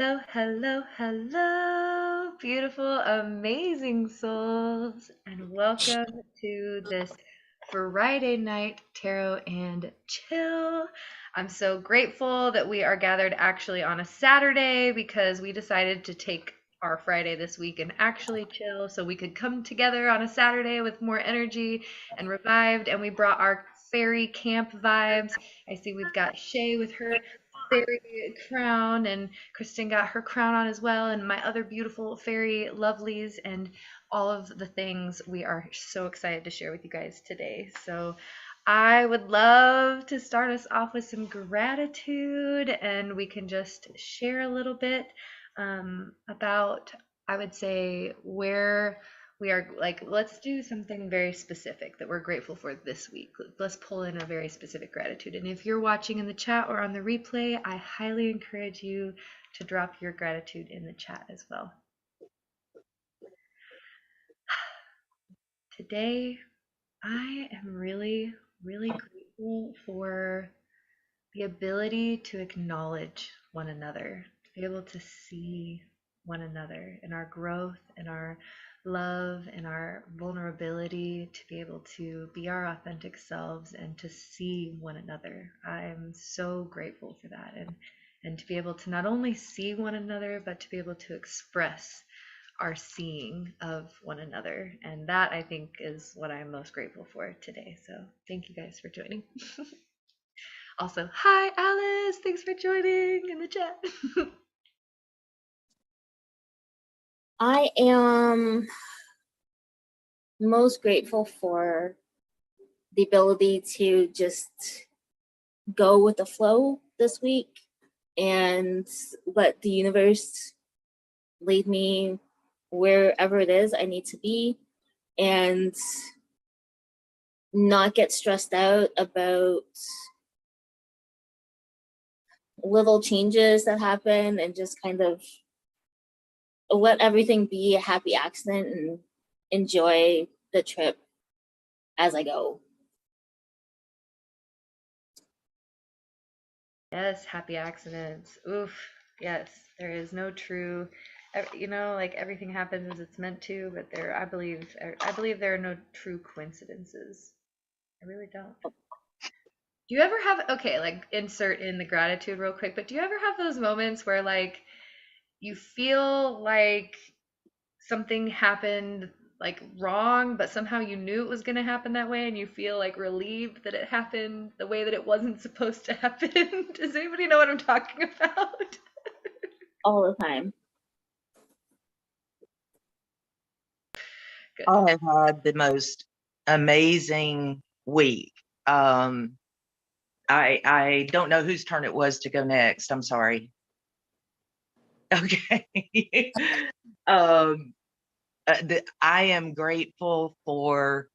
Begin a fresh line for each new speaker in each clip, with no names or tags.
Hello, hello, hello, beautiful, amazing souls, and welcome to this Friday night tarot and chill. I'm so grateful that we are gathered actually on a Saturday because we decided to take our Friday this week and actually chill so we could come together on a Saturday with more energy and revived. And we brought our fairy camp vibes. I see we've got Shay with her fairy crown, and Kristen got her crown on as well, and my other beautiful fairy lovelies, and all of the things we are so excited to share with you guys today. So I would love to start us off with some gratitude, and we can just share a little bit about, I would say, where we are. Like, let's do something very specific that we're grateful for this week. Let's pull in a very specific gratitude. And if you're watching in the chat or on the replay, I highly encourage you to drop your gratitude in the chat as well. Today, I am really, really grateful for the ability to acknowledge one another, to be able to see one another in our growth and our love and our vulnerability, to be able to be our authentic selves and to see one another. I'm so grateful for that, and to be able to not only see one another, but to be able to express our seeing of one another. And that, I think, is what I'm most grateful for today. So thank you guys for joining. Also, hi Alice, thanks for joining in the chat.
I am most grateful for the ability to just go with the flow this week and let the universe lead me wherever it is I need to be, and not get stressed out about little changes that happen, and just kind of let everything be a happy accident and enjoy the trip as I go.
Yes, happy accidents. Oof. Yes, there is no true, like everything happens as it's meant to, but I believe there are no true coincidences. I really don't. Do you ever have, okay, like insert in the gratitude real quick, but do you ever have those moments where like you feel like something happened like wrong, but somehow you knew it was going to happen that way and you feel like relieved that it happened the way that it wasn't supposed to happen? Does anybody know what I'm talking about?
All the time.
Good.
I have had the most amazing week. I don't know whose turn it was to go next. I'm sorry. Okay. I am grateful for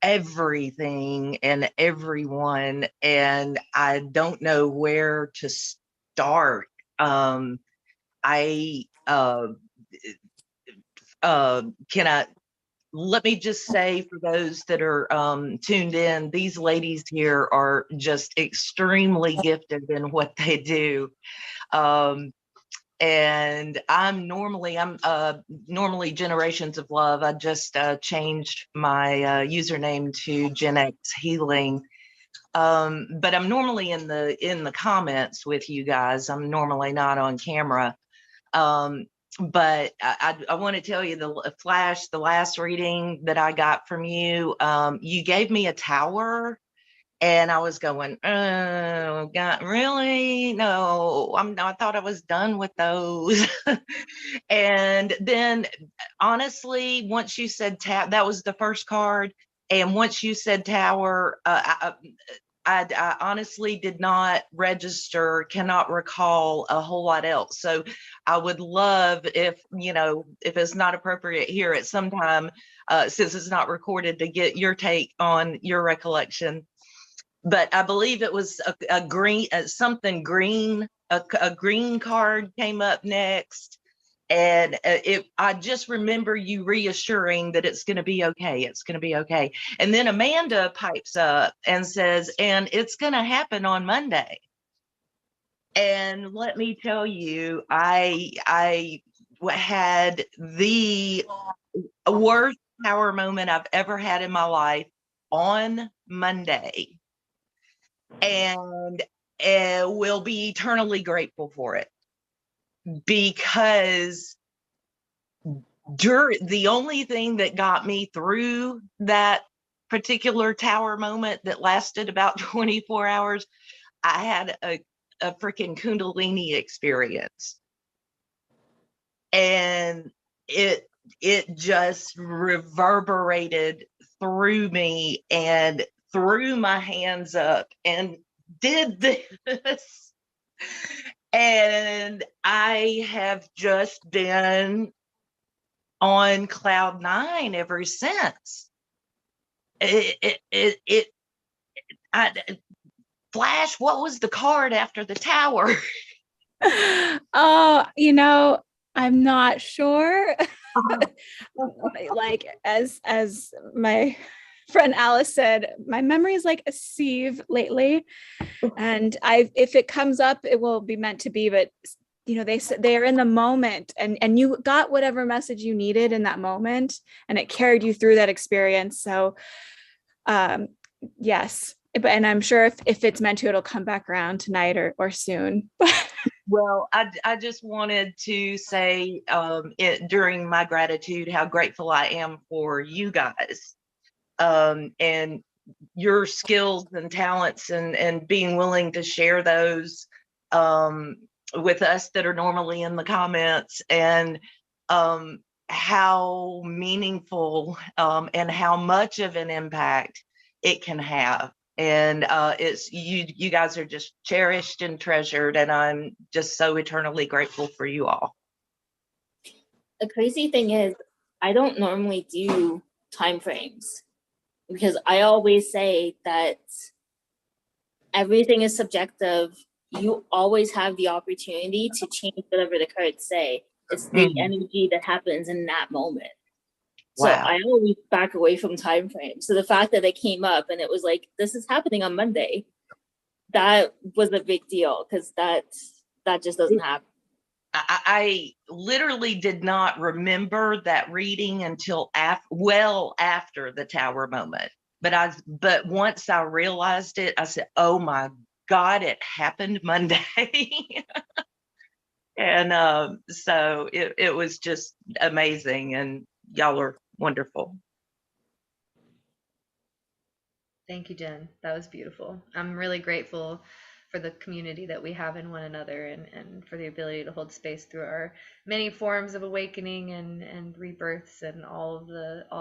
everything and everyone, and I don't know where to start. Let me just say, for those that are tuned in, these ladies here are just extremely gifted in what they do. And I'm normally Generations of Love. I just changed my username to Gen X Healing. But I'm normally in the comments with you guys. I'm normally not on camera. But I want to tell you, the last reading that I got from you, you gave me a tower, and I was going, oh God, really? No, I thought I was done with those. And then honestly, once you said that was the first card. And once you said tower, I honestly did not register, cannot recall a whole lot else. So I would love, if it's not appropriate here at some time, since it's not recorded, to get your take on your recollection. But I believe it was a green, something green, a green card came up next. And I just remember you reassuring that it's going to be okay. It's going to be okay. And then Amanda pipes up and says, and it's going to happen on Monday. And let me tell you, I had the worst power moment I've ever had in my life on Monday, and will be eternally grateful for it, because the only thing that got me through that particular tower moment that lasted about 24 hours, I had a freaking Kundalini experience. And it just reverberated through me and threw my hands up and did this. And I have just been on cloud nine ever since. Flash, what was the card after the tower?
Oh, I'm not sure. Like as my friend Alice said, my memory is like a sieve lately, and if it comes up, it will be meant to be. But they said they are in the moment, and you got whatever message you needed in that moment, and it carried you through that experience. So, yes, and I'm sure if it's meant to, it'll come back around tonight or soon.
Well, I just wanted to say during my gratitude how grateful I am for you guys, and your skills and talents, and being willing to share those with us that are normally in the comments, and how meaningful and how much of an impact it can have. And it's you guys are just cherished and treasured, and I'm just so eternally grateful for you all.
The crazy thing is, I don't normally do time frames, because I always say that everything is subjective. You always have the opportunity to change whatever the cards say. It's the energy that happens in that moment. So
Wow.
I always back away from time frames. So the fact that it came up and it was like, this is happening on Monday, that was a big deal, because that just doesn't happen.
I literally did not remember that reading until after the tower moment. But once I realized it, I said, "Oh my God, it happened Monday." And so it was just amazing, and y'all are wonderful.
Thank you, Jen. That was beautiful. I'm really grateful for the community that we have in one another, and for the ability to hold space through our many forms of awakening and rebirths and all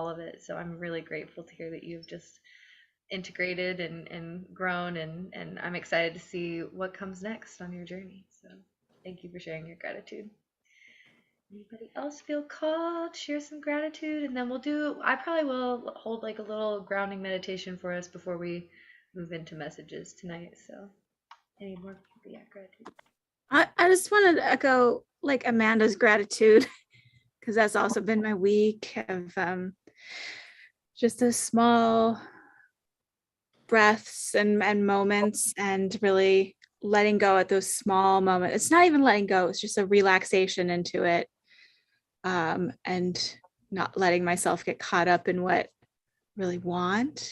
of it. So I'm really grateful to hear that you've just integrated and grown, and I'm excited to see what comes next on your journey. So thank you for sharing your gratitude. Anybody else feel called? Share some gratitude, and then I probably will hold like a little grounding meditation for us before we move into messages tonight. So, any more gratitude?
I just wanted to echo like Amanda's gratitude, because that's also been my week of just those small breaths and moments, and really letting go at those small moments. It's not even letting go, it's just a relaxation into it, and not letting myself get caught up in what I really want,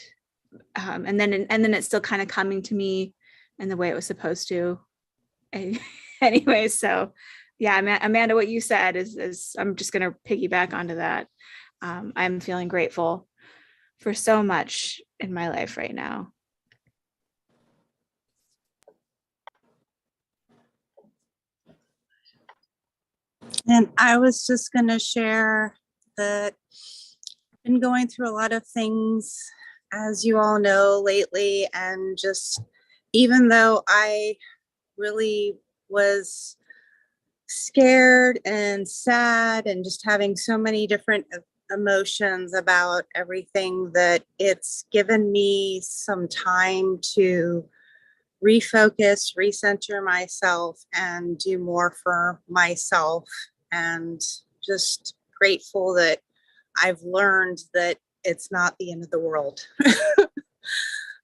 and then it's still kind of coming to me in the way it was supposed to. Anyway, so yeah, Amanda, what you said is I'm just going to piggyback onto that. I'm feeling grateful for so much in my life right now.
And I was just going to share that I've been going through a lot of things, as you all know, lately. And just, even though I really was scared and sad and just having so many different emotions about everything, that it's given me some time to refocus, recenter myself, and do more for myself. And just grateful that I've learned that it's not the end of the world.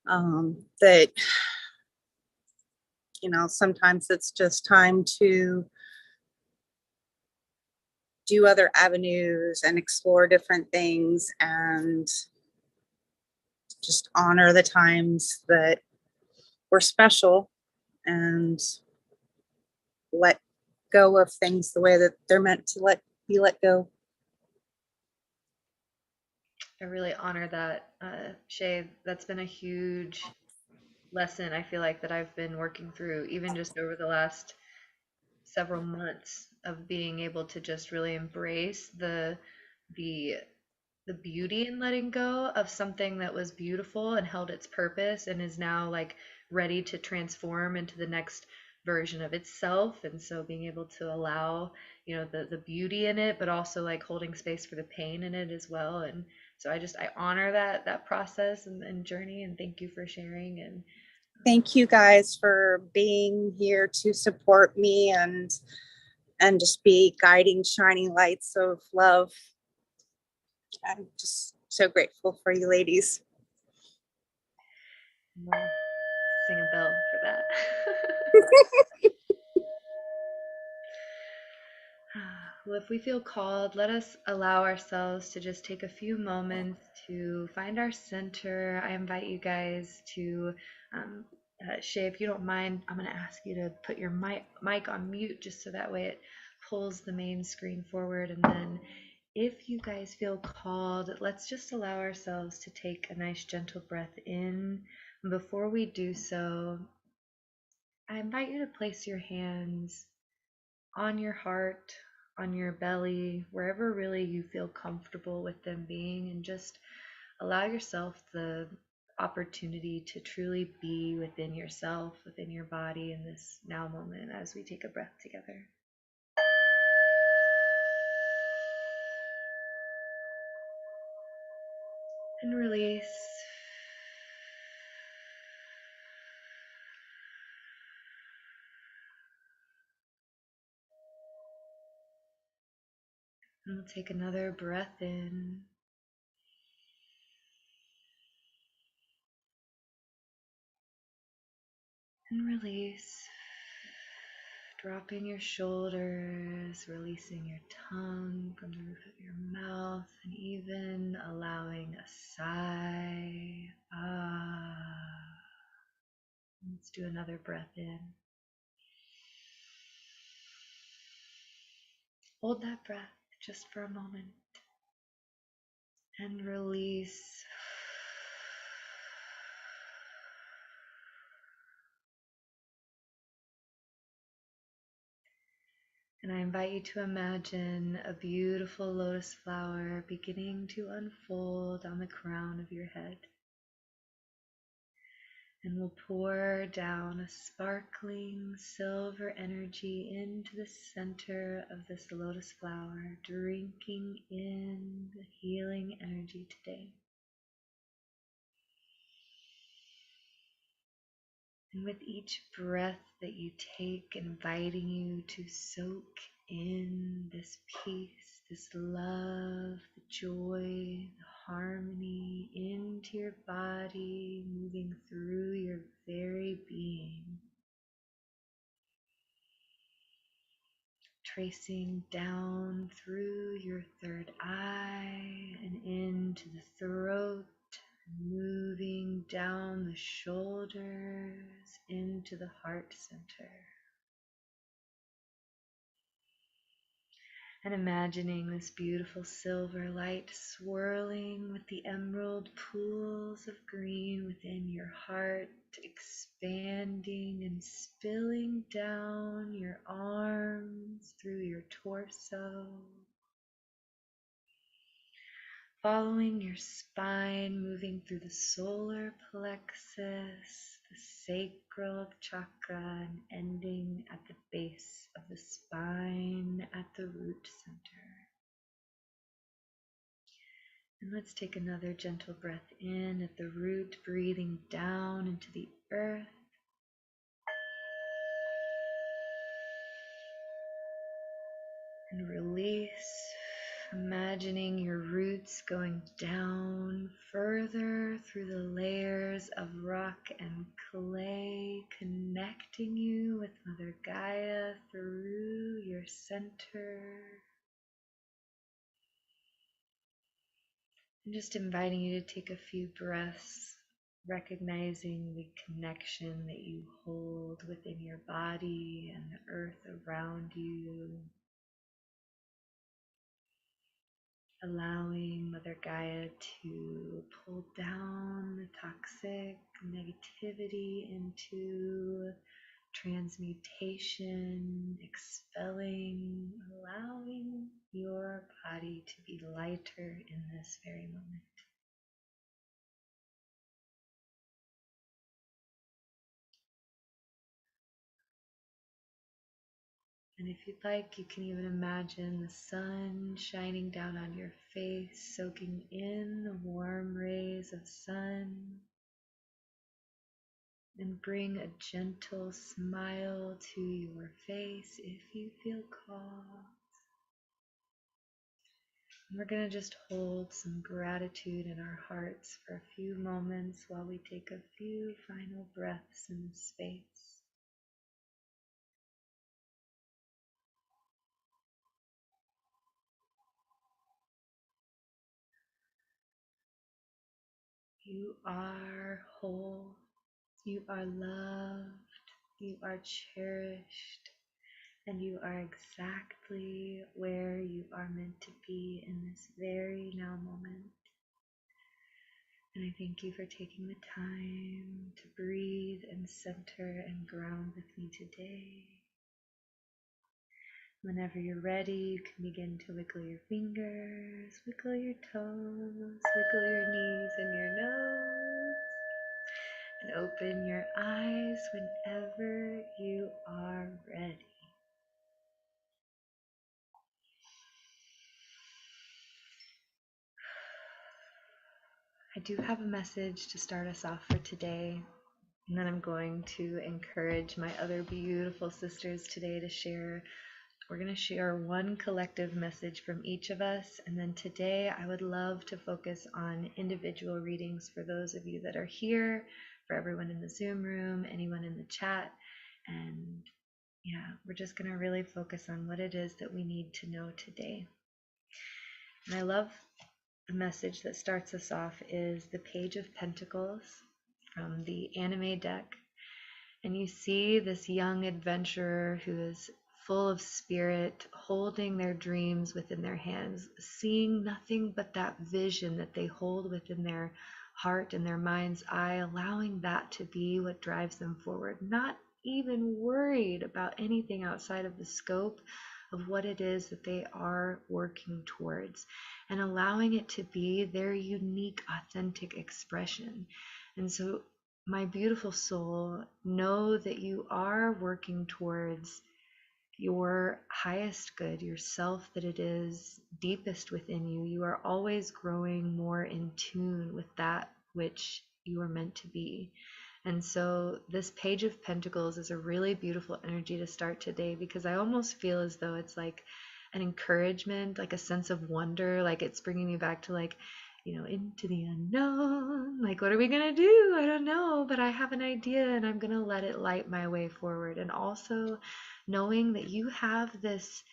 That, sometimes it's just time to do other avenues and explore different things and just honor the times that were special and let go of things the way that they're meant to be let go.
I really honor that, Shay. That's been a huge lesson, I feel like, that I've been working through, even just over the last several months, of being able to just really embrace the the beauty in letting go of something that was beautiful and held its purpose and is now like ready to transform into the next version of itself. And so being able to allow, the beauty in it, but also like holding space for the pain in it as well. And so I honor that process and journey, and thank you for sharing. And
Thank you guys for being here to support me and just be guiding shining lights of love. I'm just so grateful for you ladies.
we'll sing a bell for that. Well, if we feel called, let us allow ourselves to just take a few moments to find our center. I invite you guys to, Shay, if you don't mind, I'm going to ask you to put your mic on mute just so that way it pulls the main screen forward. And then if you guys feel called, let's just allow ourselves to take a nice gentle breath in. And before we do so, I invite you to place your hands on your heart, on your belly, wherever really you feel comfortable with them being, and just allow yourself the opportunity to truly be within yourself, within your body in this now moment as we take a breath together. And release. And we'll take another breath in. And release. Dropping your shoulders, releasing your tongue from the roof of your mouth, and even allowing a sigh. Let's do another breath in. Hold that breath just for a moment. And release. And I invite you to imagine a beautiful lotus flower beginning to unfold on the crown of your head. And we'll pour down a sparkling silver energy into the center of this lotus flower, drinking in the healing energy today. And with each breath that you take, inviting you to soak in this peace, this love, the joy, the harmony into your body, moving through your very being. Tracing down through your third eye and into the throat, moving down the shoulders into the heart center. And imagining this beautiful silver light swirling with the emerald pools of green within your heart, expanding and spilling down your arms through your torso, following your spine, moving through the solar plexus, the sacral chakra, and ending at the base of the spine at the root center. And let's take another gentle breath in at the root, breathing down into the earth. And release. Imagining your roots going down further through the layers of rock and clay, connecting you with Mother Gaia through your center. And just inviting you to take a few breaths, recognizing the connection that you hold within your body and the earth around you. Allowing Mother Gaia to pull down the toxic negativity into transmutation, expelling, allowing your body to be lighter in this very moment. And if you'd like, you can even imagine the sun shining down on your face, soaking in the warm rays of sun, and bring a gentle smile to your face if you feel called. And we're going to just hold some gratitude in our hearts for a few moments while we take a few final breaths in this space. You are whole. You are loved. You are cherished. And you are exactly where you are meant to be in this very now moment. And I thank you for taking the time to breathe and center and ground with me today. Whenever you're ready, you can begin to wiggle your fingers, wiggle your toes, wiggle your knees and your nose, and open your eyes whenever you are ready. I do have a message to start us off for today, and then I'm going to encourage my other beautiful sisters today to share. We're going to share one collective message from each of us, and then today I would love to focus on individual readings for those of you that are here, for everyone in the Zoom room, anyone in the chat, and yeah, we're just going to really focus on what it is that we need to know today. And I love the message that starts us off is the Page of Pentacles from the anime deck. And you see this young adventurer who is full of spirit, holding their dreams within their hands, seeing nothing but that vision that they hold within their heart and their mind's eye, allowing that to be what drives them forward, not even worried about anything outside of the scope of what it is that they are working towards, and allowing it to be their unique, authentic expression. And so, my beautiful soul, know that you are working towards your highest good, yourself, that it is deepest within you. You are always growing more in tune with that which you are meant to be. And so this Page of Pentacles is a really beautiful energy to start today, because I almost feel as though it's like an encouragement, like a sense of wonder, like it's bringing me back to like, into the unknown. Like, what are we going to do? I don't know, but I have an idea and I'm going to let it light my way forward. And also knowing that you have this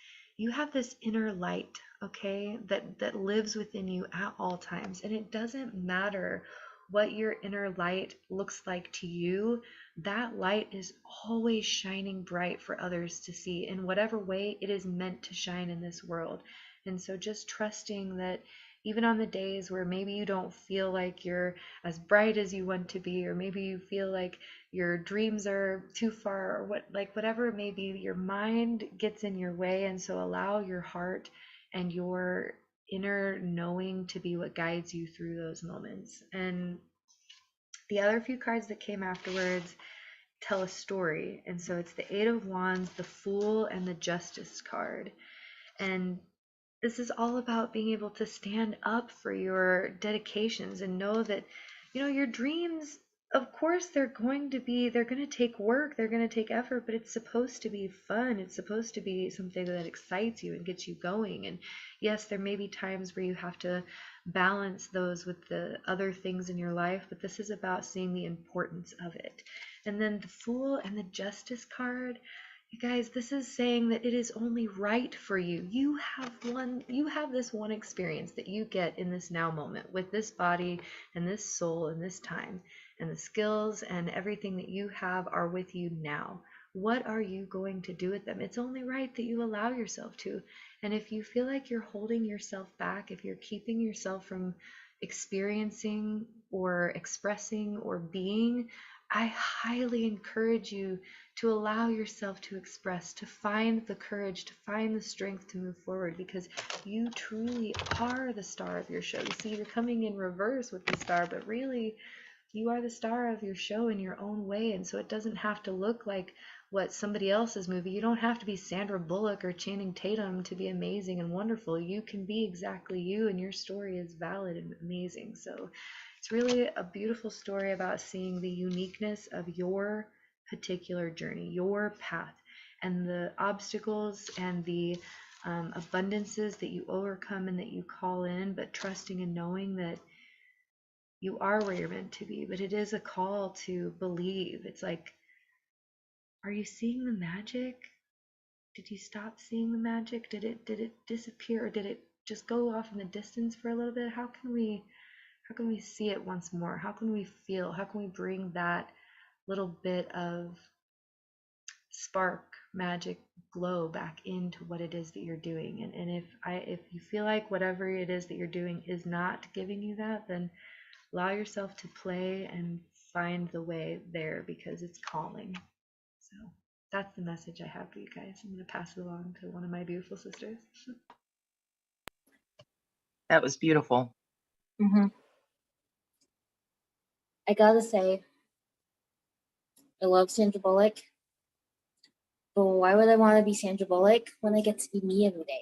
inner light, okay, that lives within you at all times. And it doesn't matter what your inner light looks like to you. That light is always shining bright for others to see in whatever way it is meant to shine in this world. And so just trusting that even on the days where maybe you don't feel like you're as bright as you want to be, or maybe you feel like your dreams are too far, or whatever it may be, your mind gets in your way. And so allow your heart and your inner knowing to be what guides you through those moments. And the other few cards that came afterwards tell a story. And so it's the Eight of Wands, the Fool, and the Justice card. And this is all about being able to stand up for your dedications and know that, your dreams of course they're going to take work, they're going to take effort, but it's supposed to be fun. It's supposed to be something that excites you and gets you going. And yes, there may be times where you have to balance those with the other things in your life, but this is about seeing the importance of it. And then the Fool and the Justice card, you guys, this is saying that it is only right for you. You have this one experience that you get in this now moment with this body and this soul and this time, and the skills and everything that you have are with you now. What are you going to do with them? It's only right that you allow yourself to. And if you feel like you're holding yourself back, if you're keeping yourself from experiencing or expressing or being, I highly encourage you to allow yourself to express, to find the courage, to find the strength to move forward, because you truly are the star of your show. You see, you're coming in reverse with the star, but really, you are the star of your show in your own way. And so it doesn't have to look like what somebody else's movie. You don't have to be Sandra Bullock or Channing Tatum to be amazing and wonderful. You can be exactly you, and your story is valid and amazing. So it's really a beautiful story about seeing the uniqueness of your particular journey, your path, and the obstacles and the abundances that you overcome and that you call in, but trusting and knowing that you are where you're meant to be. But it is a call to believe. It's like, are you seeing the magic? Did you stop seeing the magic? Did it disappear, or did it just go off in the distance for a little bit? How can we see it once more? How can we feel? How can we bring that little bit of spark, magic, glow back into what it is that you're doing? And if you feel like whatever it is that you're doing is not giving you that, then allow yourself to play and find the way there, because it's calling. So that's the message I have for you guys. I'm going to pass it along to one of my beautiful sisters.
That was beautiful.
Mm-hmm. I gotta say, I love Sandra Bullock, but why would I want to be Sandra Bullock when I get to be me every day?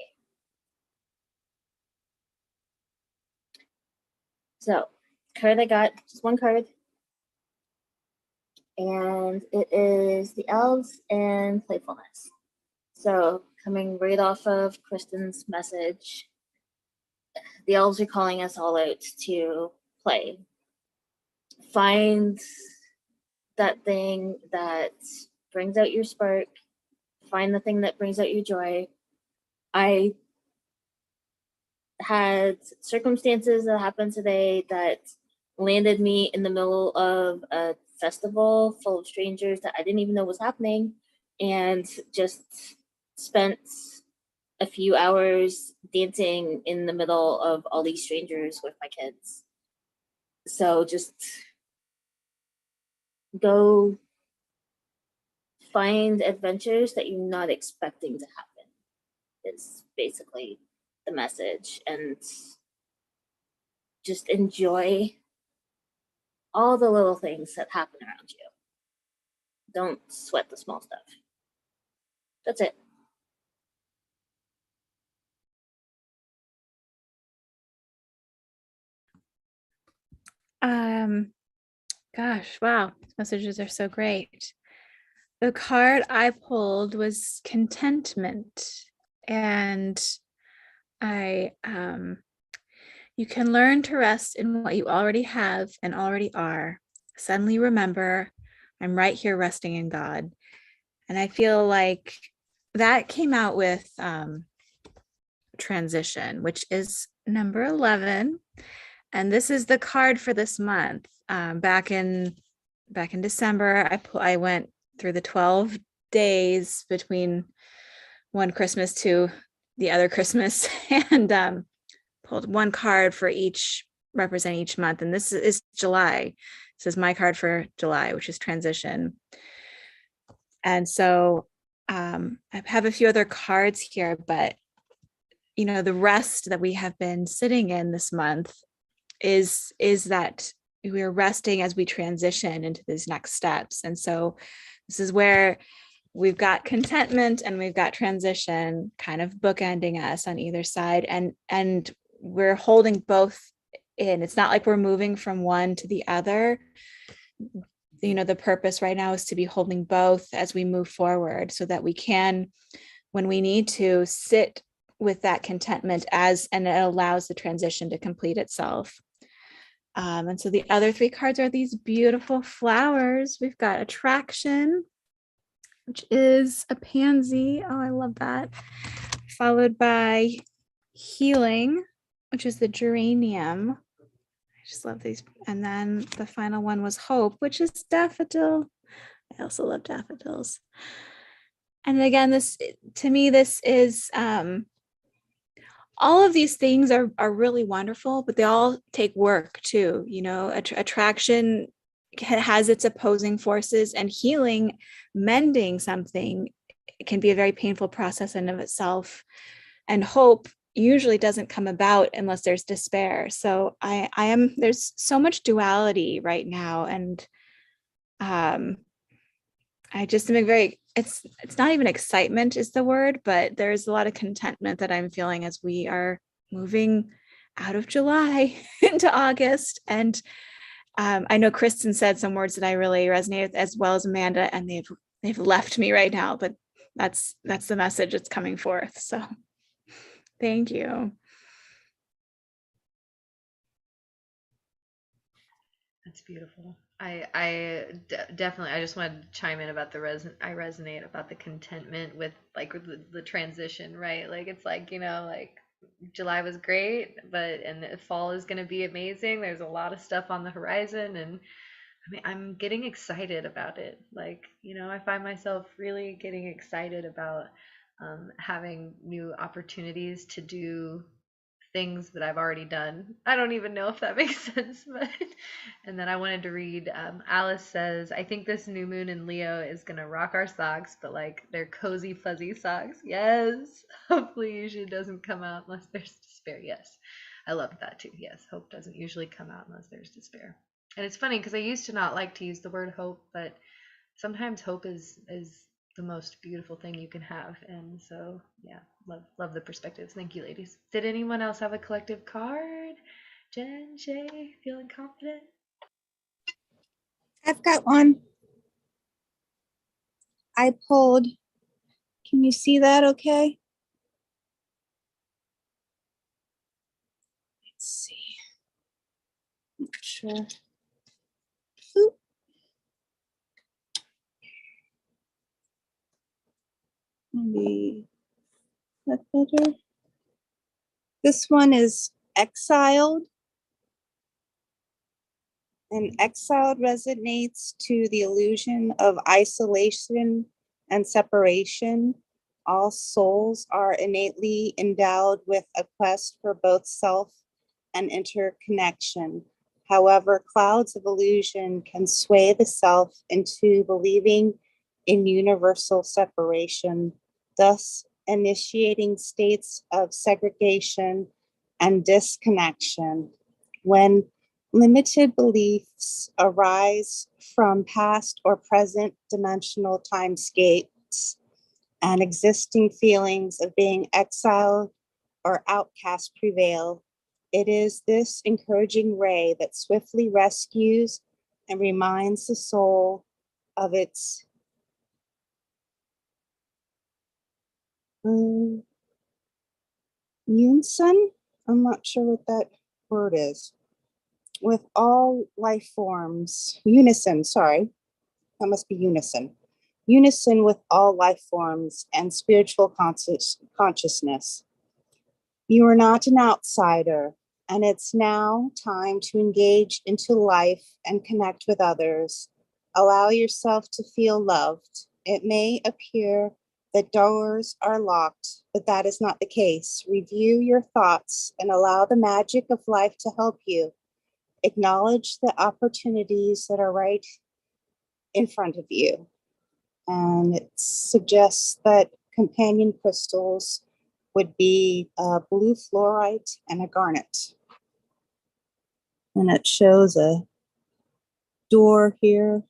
So, card I got, just one card, and it is the elves and playfulness. So, coming right off of Kristen's message, the elves are calling us all out to play. Find that thing that brings out your spark. Find the thing that brings out your joy. I had circumstances that happened today that landed me in the middle of a festival full of strangers that I didn't even know was happening, and just spent a few hours dancing in the middle of all these strangers with my kids. So just go find adventures that you're not expecting to happen is basically the message, and just enjoy all the little things that happen around you. Don't sweat the small stuff. That's it.
Gosh, wow, these messages are so great. The card I pulled was Contentment, and you can learn to rest in what you already have and already are. Suddenly remember, I'm right here resting in God. And I feel like that came out with Transition, which is number 11. And this is the card for this month. Back in December, I went through the 12 days between one Christmas to the other Christmas, and pulled one card for each, represent each month. And this is July. This is my card for July, which is Transition. And so I have a few other cards here, but you know, the rest that we have been sitting in this month is that we're resting as we transition into these next steps. And so this is where we've got contentment and we've got transition kind of bookending us on either side, and we're holding both in. It's not like we're moving from one to the other. the purpose right now is to be holding both as we move forward, so that we can, when we need to, sit with that contentment and it allows the transition to complete itself. And so the other 3 cards are these beautiful flowers. We've got attraction, which is a pansy. Oh, I love that. Followed by healing, which is the geranium. I just love these. And then the final one was hope, which is daffodil. I also love daffodils. And again, this, to me, this is, all of these things are really wonderful, but they all take work too. Attraction has its opposing forces, and healing, mending something, can be a very painful process in of itself. And hope usually doesn't come about unless there's despair. So there's so much duality right now. And I just am it's not even excitement is the word, but there's a lot of contentment that I'm feeling as we are moving out of July into August. And I know Kristen said some words that I really resonate with, as well as Amanda, and they've left me right now, but that's the message that's coming forth. So thank you.
That's beautiful. Definitely, I just wanted to chime in about I resonate about the contentment with like the transition, right? Like it's like, like July was great, and the fall is going to be amazing. There's a lot of stuff on the horizon, and I mean, I'm getting excited about it. Like, I find myself really getting excited about having new opportunities to do things that I've already done. I don't even know if that makes sense, but and then I wanted to read, Alice says, I think this new moon in Leo is gonna rock our socks, but like they're cozy fuzzy socks. Yes. Hopefully usually doesn't come out unless there's despair. Yes. I love that too. Yes. Hope doesn't usually come out unless there's despair. And it's funny because I used to not like to use the word hope, but sometimes hope is the most beautiful thing you can have. And so, yeah, love the perspectives. Thank you, ladies. Did anyone else have a collective card? Jen, Shay, feeling confident?
I've got one. I pulled. Can you see that okay? Let's see. Not sure. Oop. Maybe that better. This one is exiled. And exiled resonates to the illusion of isolation and separation. All souls are innately endowed with a quest for both self and interconnection. However, clouds of illusion can sway the self into believing in universal separation, thus initiating states of segregation and disconnection. When limited beliefs arise from past or present dimensional timescapes, and existing feelings of being exiled or outcast prevail. It is this encouraging ray that swiftly rescues and reminds the soul of its unison. I'm not sure what that word is. With all life forms, unison, sorry, that must be unison. Unison with all life forms and spiritual consciousness. You are not an outsider, and it's now time to engage into life and connect with others. Allow yourself to feel loved. It may appear that doors are locked, but that is not the case. Review your thoughts and allow the magic of life to help you. Acknowledge the opportunities that are right in front of you. And it suggests that companion crystals would be a blue fluorite and a garnet. And it shows a door here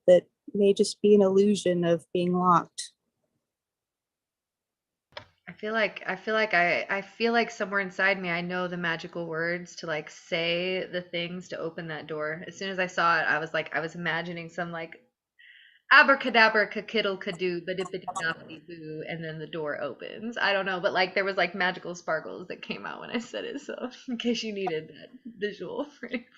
that may just be an illusion of being locked.
I I feel like somewhere inside me I know the magical words to like say the things to open that door. As soon as I saw it, I was imagining some like abracadabra kakiddle kadoo badipity boo, and then the door opens. I don't know, but like there was like magical sparkles that came out when I said it, so in case you needed that visual for anybody.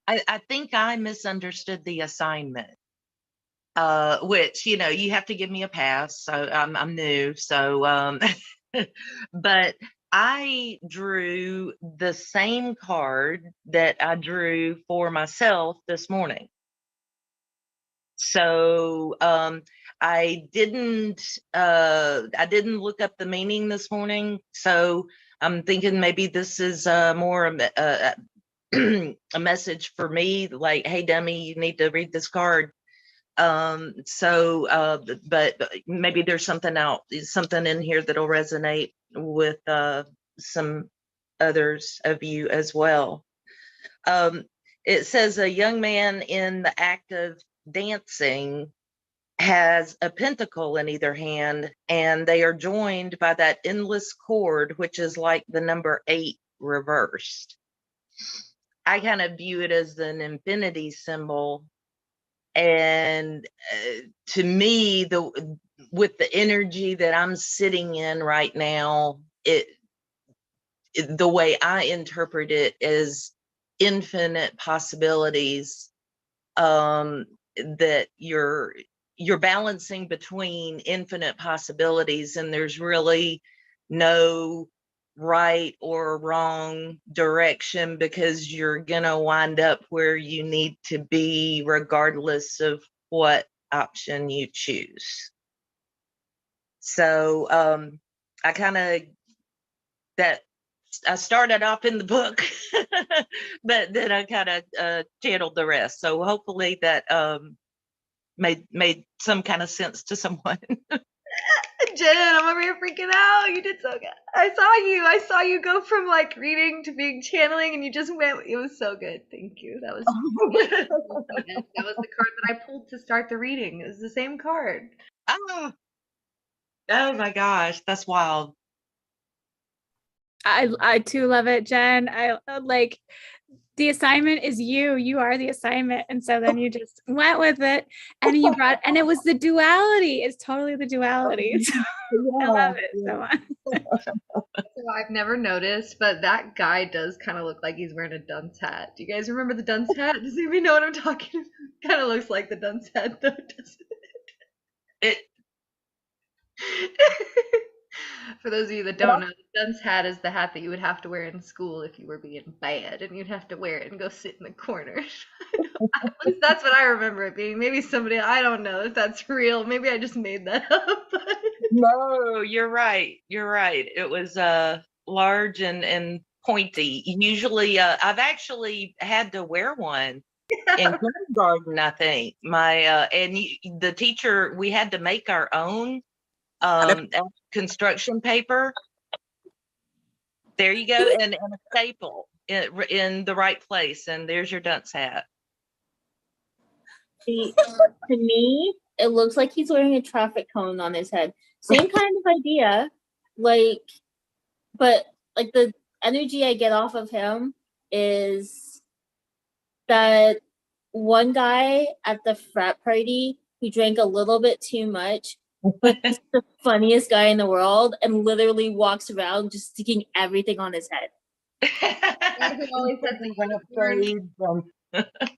I think I misunderstood the assignment. Which, you know, you have to give me a pass. So I'm new. So but I drew the same card that I drew for myself this morning. So I didn't look up the meaning this morning. So I'm thinking maybe this is more a message for me, like, hey dummy, you need to read this card. But maybe there's something in here that'll resonate with some others of you as well. It says a young man in the act of dancing has a pentacle in either hand, and they are joined by that endless cord, which is like the number 8 reversed. I kind of view it as an infinity symbol. And to me, with the energy that I'm sitting in right now, the way I interpret it is infinite possibilities, that you're balancing between infinite possibilities, and there's really no right or wrong direction, because you're gonna wind up where you need to be regardless of what option you choose. So I kind of that I started off in the book, but then I kind of channeled the rest. So hopefully that made some kind of sense to someone.
Jen, I'm over here freaking out. You did so good. I saw you go from like reading to being channeling, and you just went. It was so good. Thank you. That was that was the card that I pulled to start the reading. It was the same card.
Oh, oh my gosh, that's wild.
I too love it, Jen. I like the assignment is you are the assignment, and so then you just went with it, and you brought, and it was the duality. It's totally the duality. So I love it so much.
So I've never noticed, but that guy does kind of look like he's wearing a dunce hat. Do you guys remember the dunce hat? Does anybody know what I'm talking about? Kind of looks like the dunce hat, though, doesn't
It
it? For those of you that don't know, the dunce hat is the hat that you would have to wear in school if you were being bad, and you'd have to wear it and go sit in the corner. At least that's what I remember it being. Maybe somebody, I don't know if that's real. Maybe I just made that up.
No, you're right. You're right. It was large and pointy. Usually, I've actually had to wear one in kindergarten. I think the teacher, we had to make our own construction paper. There you go, and a staple in the right place, and there's your dunce hat.
See, to me, it looks like he's wearing a traffic cone on his head. Same kind of idea, like, but like the energy I get off of him is that one guy at the frat party who drank a little bit too much, but he's the funniest guy in the world, and literally walks around just sticking everything on his head.
Who always said the unicorn.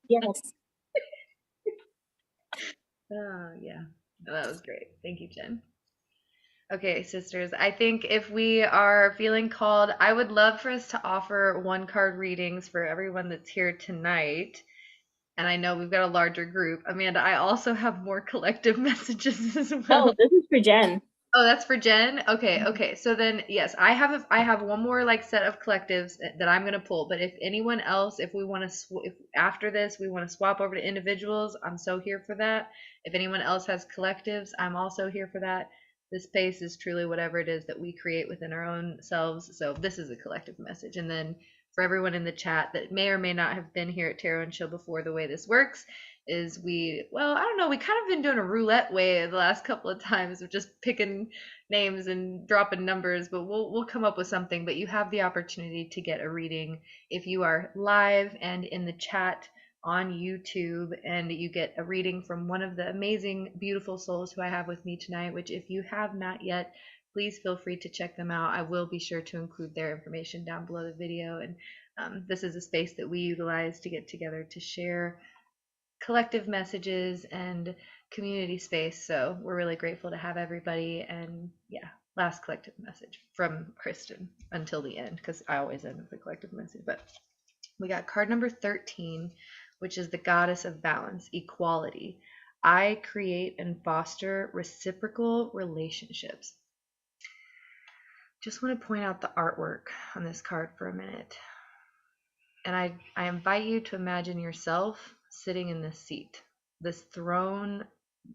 Yes.
Oh, yeah. Oh, that was great. Thank you, Jen. Okay, sisters, I think if we are feeling called, I would love for us to offer one card readings for everyone that's here tonight. And I know we've got a larger group. Amanda, I also have more collective messages as well.
Oh, this is for Jen.
Oh, that's for Jen? Okay. So then, yes, I have one more like set of collectives that I'm gonna pull. But if anyone else, if we want to, if after this we want to swap over to individuals, I'm so here for that. If anyone else has collectives, I'm also here for that. This space is truly whatever it is that we create within our own selves. So this is a collective message. And then for everyone in the chat that may or may not have been here at Tarot and Chill before, the way this works is we kind of been doing a roulette way the last couple of times of just picking names and dropping numbers, but we'll come up with something. But you have the opportunity to get a reading if you are live and in the chat on YouTube, and you get a reading from one of the amazing, beautiful souls who I have with me tonight, which if you have not yet, please feel free to check them out. I will be sure to include their information down below the video. And this is a space that we utilize to get together to share collective messages and community space. So we're really grateful to have everybody. And yeah, last collective message from Kristen until the end, because I always end with a collective message. But we got card number 13, which is the goddess of balance, equality. I create and foster reciprocal relationships. Just want to point out the artwork on this card for a minute. And I invite you to imagine yourself sitting in this seat, this throne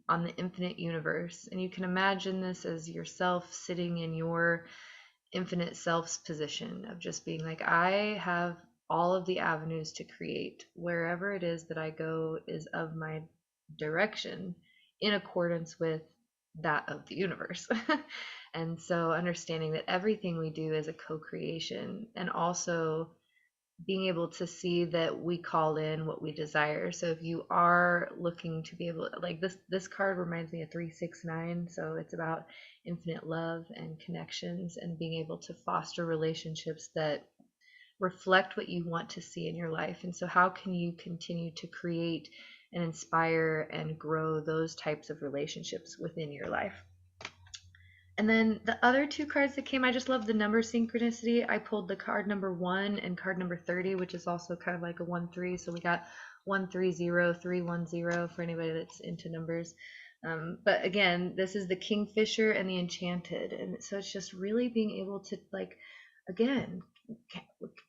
on the infinite universe. And you can imagine this as yourself sitting in your infinite self's position of just being like, I have all of the avenues to create. Wherever it is that I go is of my direction in accordance with that of the universe. And so understanding that everything we do is a co-creation, and also being able to see that we call in what we desire. So if you are looking to be able, like this card reminds me of 369, so it's about infinite love and connections and being able to foster relationships that reflect what you want to see in your life. And so how can you continue to create and inspire and grow those types of relationships within your life? And then the other two cards that came, I just love the number synchronicity. I pulled the card number 1 and card number 30, which is also kind of like a 1-3. So we got 130, 310 for anybody that's into numbers. But again, this is the Kingfisher and the Enchanted. And so it's just really being able to, like, again,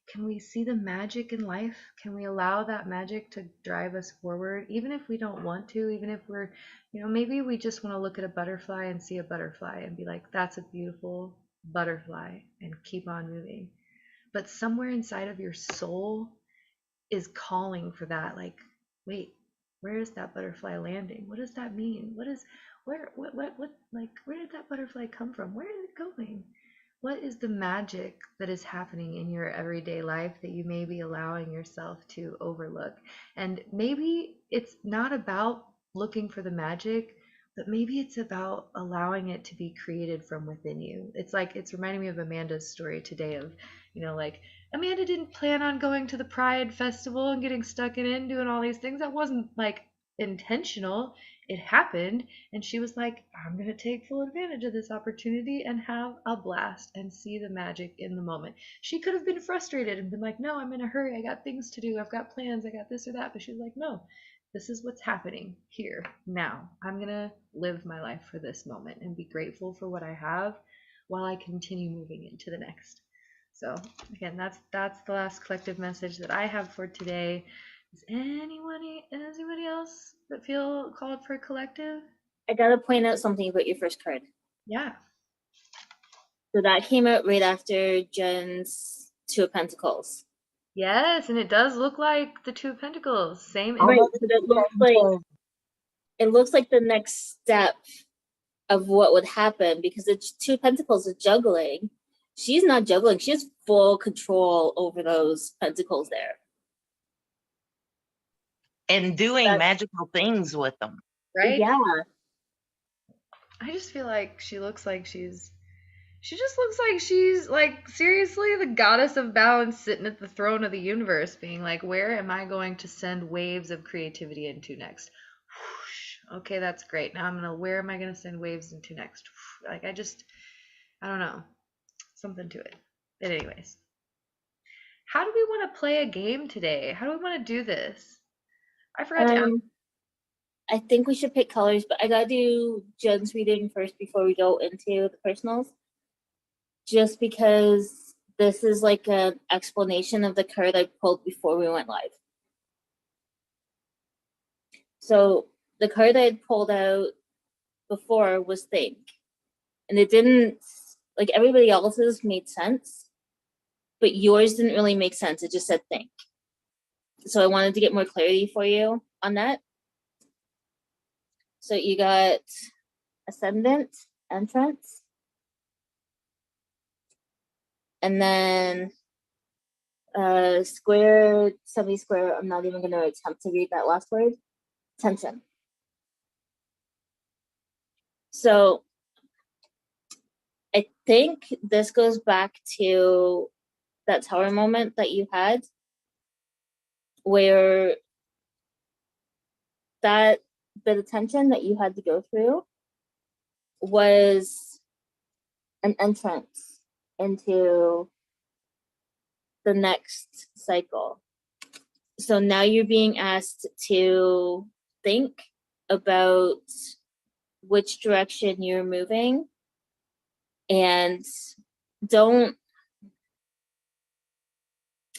can we see the magic in life? Can we allow that magic to drive us forward, even if we don't want to, even if we're, maybe we just want to look at a butterfly and see a butterfly and be like, that's a beautiful butterfly, and keep on moving. But somewhere inside of your soul is calling for that, like, wait, where is that butterfly landing? What does that mean? What where did that butterfly come from? Where is it going? What is the magic that is happening in your everyday life that you may be allowing yourself to overlook? And maybe it's not about looking for the magic, but maybe it's about allowing it to be created from within you. It's reminding me of Amanda's story today of, like, Amanda didn't plan on going to the Pride Festival and getting stuck in it and doing all these things. That wasn't like intentional. It happened, and she was like, I'm going to take full advantage of this opportunity and have a blast and see the magic in the moment. She could have been frustrated and been like, no, I'm in a hurry. I got things to do. I've got plans. I got this or that. But she was like, no, this is what's happening here now. I'm going to live my life for this moment and be grateful for what I have while I continue moving into the next. So again, that's the last collective message that I have for today. Does anybody else that feel called for a collective?
I gotta point out something about your first card.
Yeah.
So that came out right after Jen's Two of Pentacles.
Yes, and it does look like the Two of Pentacles. Same.
Right, but it looks like the next step of what would happen, because the Two of Pentacles is juggling. She's not juggling. She has full control over those pentacles there.
And doing magical things with them.
Right?
Yeah.
I just feel like she looks like she just looks like she's like seriously the goddess of balance sitting at the throne of the universe being like, where am I going to send waves of creativity into next? Whoosh. Okay, that's great. Now where am I going to send waves into next? Like, I don't know. Something to it. But anyways. How do we want to play a game today? How do we want to do this? I forgot to ask.
I think we should pick colors, but I gotta do Jen's reading first before we go into the personals. Just because this is like an explanation of the card I pulled before we went live. So the card I had pulled out before was Think. And it didn't, like, everybody else's made sense, but yours didn't really make sense. It just said Think. So I wanted to get more clarity for you on that. So you got Ascendant, Entrance, and then square, semi-square. I'm not even going to attempt to read that last word. Tension. So I think this goes back to that tower moment that you had, where that bit of tension that you had to go through was an entrance into the next cycle. So now you're being asked to think about which direction you're moving, and don't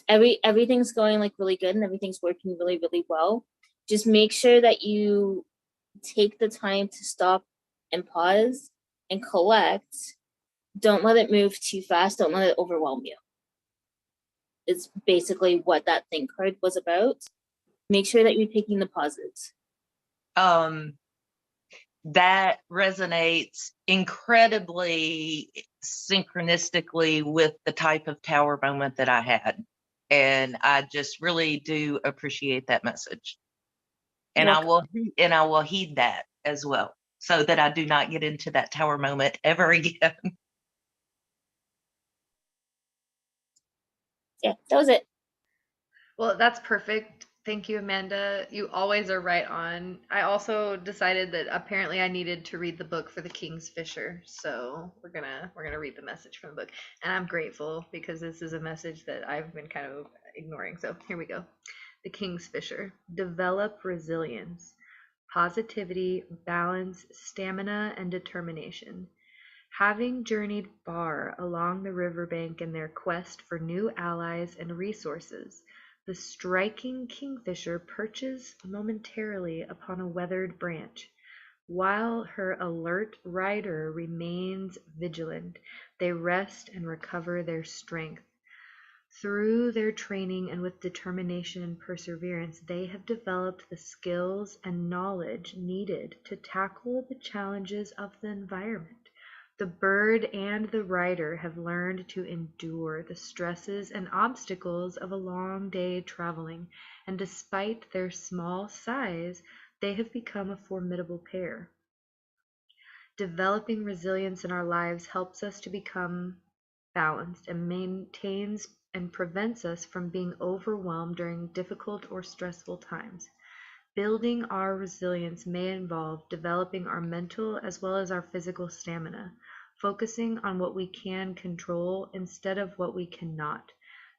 everything's going like really good and everything's working really, really well. Just make sure that you take the time to stop and pause and collect. Don't let it move too fast. Don't let it overwhelm you. It's basically what that think card was about. Make sure that you're taking the pauses.
That resonates incredibly synchronistically with the type of tower moment that I had. And I just really do appreciate that message. And I will heed that as well, so that I do not get into that tower moment ever again.
Yeah, that was it.
Well, that's perfect. Thank you, Amanda. You always are right on. I also decided that apparently I needed to read the book for the King's Fisher, so we're gonna read the message from the book, and I'm grateful because this is a message that I've been kind of ignoring. So here we go. The King's Fisher. Develop resilience, positivity, balance, stamina, and determination. Having journeyed far along the riverbank in their quest for new allies and resources, the striking kingfisher perches momentarily upon a weathered branch. While her alert rider remains vigilant, they rest and recover their strength. Through their training and with determination and perseverance, they have developed the skills and knowledge needed to tackle the challenges of the environment. The bird and the rider have learned to endure the stresses and obstacles of a long day traveling, and despite their small size, they have become a formidable pair. Developing resilience in our lives helps us to become balanced and maintains and prevents us from being overwhelmed during difficult or stressful times. Building our resilience may involve developing our mental as well as our physical stamina, focusing on what we can control instead of what we cannot,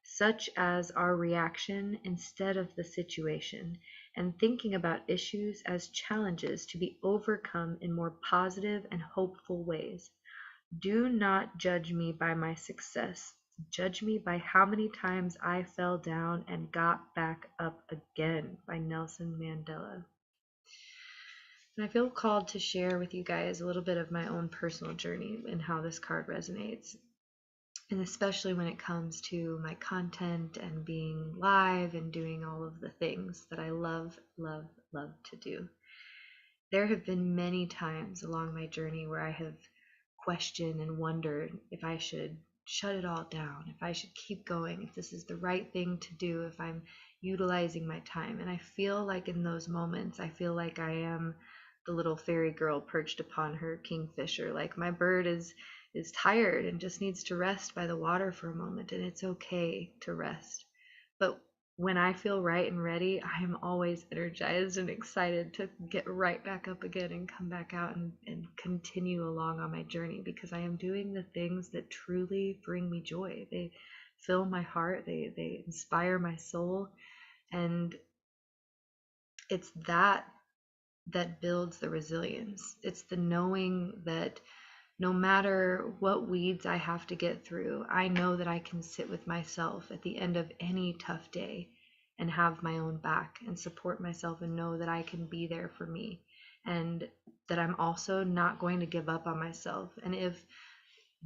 such as our reaction instead of the situation, and thinking about issues as challenges to be overcome in more positive and hopeful ways. Do not judge me by my success. Judge me by how many times I fell down and got back up again, by Nelson Mandela. And I feel called to share with you guys a little bit of my own personal journey and how this card resonates. And especially when it comes to my content and being live and doing all of the things that I love, love, love to do. There have been many times along my journey where I have questioned and wondered if I should shut it all down, if I should keep going, if this is the right thing to do, if I'm utilizing my time. And I feel like in those moments, I feel like I am the little fairy girl perched upon her kingfisher. Like my bird is tired and just needs to rest by the water for a moment, and it's okay to rest. But when I feel right and ready, I am always energized and excited to get right back up again and come back out and continue along on my journey, because I am doing the things that truly bring me joy. They fill my heart, they inspire my soul, and it's that builds the resilience. It's the knowing that no matter what weeds I have to get through, I know that I can sit with myself at the end of any tough day and have my own back and support myself and know that I can be there for me, and that I'm also not going to give up on myself. And if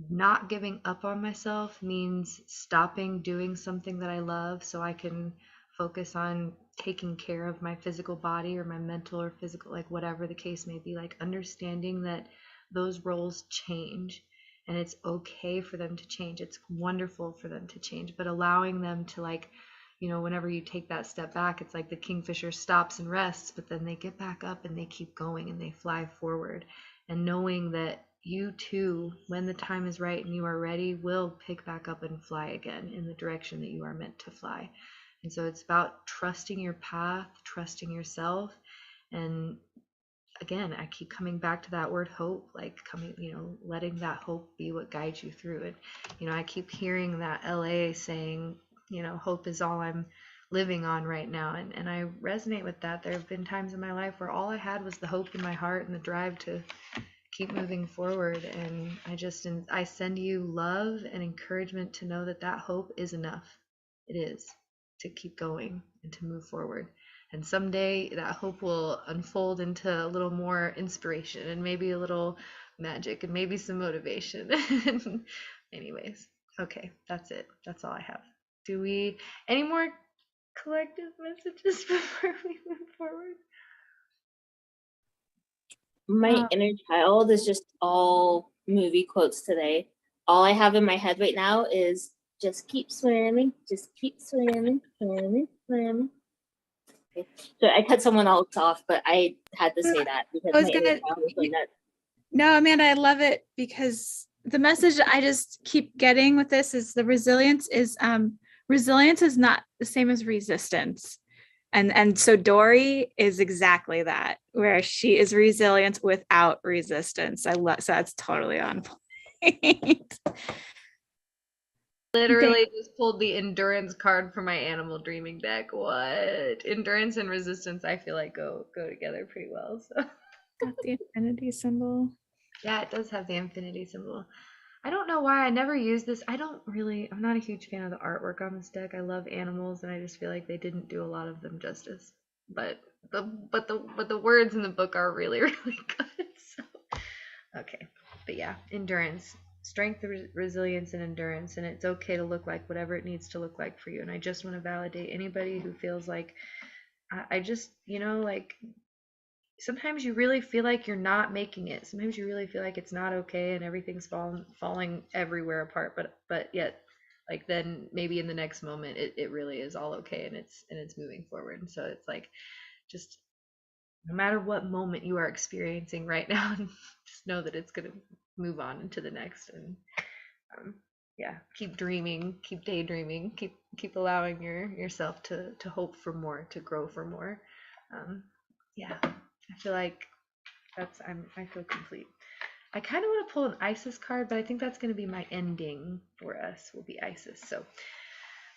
not giving up on myself means stopping doing something that I love so I can focus on taking care of my physical body or my mental or physical, like whatever the case may be, like understanding that those roles change and it's okay for them to change. It's wonderful for them to change, but allowing them to, like, you know, whenever you take that step back, it's like the kingfisher stops and rests, but then they get back up and they keep going and they fly forward. And knowing that you too, when the time is right and you are ready, will pick back up and fly again in the direction that you are meant to fly. And so it's about trusting your path, trusting yourself. And again, I keep coming back to that word hope, like coming, you know, letting that hope be what guides you through it. You know, I keep hearing that LA saying, you know, hope is all I'm living on right now. And I resonate with that. There have been times in my life where all I had was the hope in my heart and the drive to keep moving forward. And I send you love and encouragement to know that that hope is enough. It is, to keep going and to move forward. And someday that hope will unfold into a little more inspiration and maybe a little magic and maybe some motivation. Anyways, okay, that's it. That's all I have. Any more collective messages before we move forward?
My inner child is just all movie quotes today. All I have in my head right now is just keep swimming, swimming. Okay. So I cut someone else off, but I had to say that because my inner child was doing that.
No, Amanda, I love it because the message I just keep getting with this is the resilience is not the same as resistance. And so Dory is exactly that, where she is resilient without resistance. So that's totally on point.
Literally just pulled the endurance card from my animal dreaming deck. What? Endurance and resistance, I feel like go together pretty well. So
Got the infinity symbol.
yeah, it does have the infinity symbol. I don't know why I never use this. I'm not a huge fan of the artwork on this deck. I love animals and I just feel like they didn't do a lot of them justice. But the words in the book are really, really good. So okay. But yeah, endurance. Strength, resilience, and endurance. And it's okay to look like whatever it needs to look like for you. And I just want to validate anybody who feels like I just, you know, like sometimes you really feel like you're not making it. Sometimes you really feel like it's not okay and everything's falling everywhere apart. But yet, like then maybe in the next moment it really is all okay and it's moving forward. And so it's like just no matter what moment you are experiencing right now, just know that it's gonna move on into the next. And yeah, keep dreaming, keep daydreaming, keep allowing yourself to hope for more, to grow for more. Yeah, I feel like I feel complete. I kind of want to pull an Isis card, but I think that's going to be my ending for us, will be Isis. So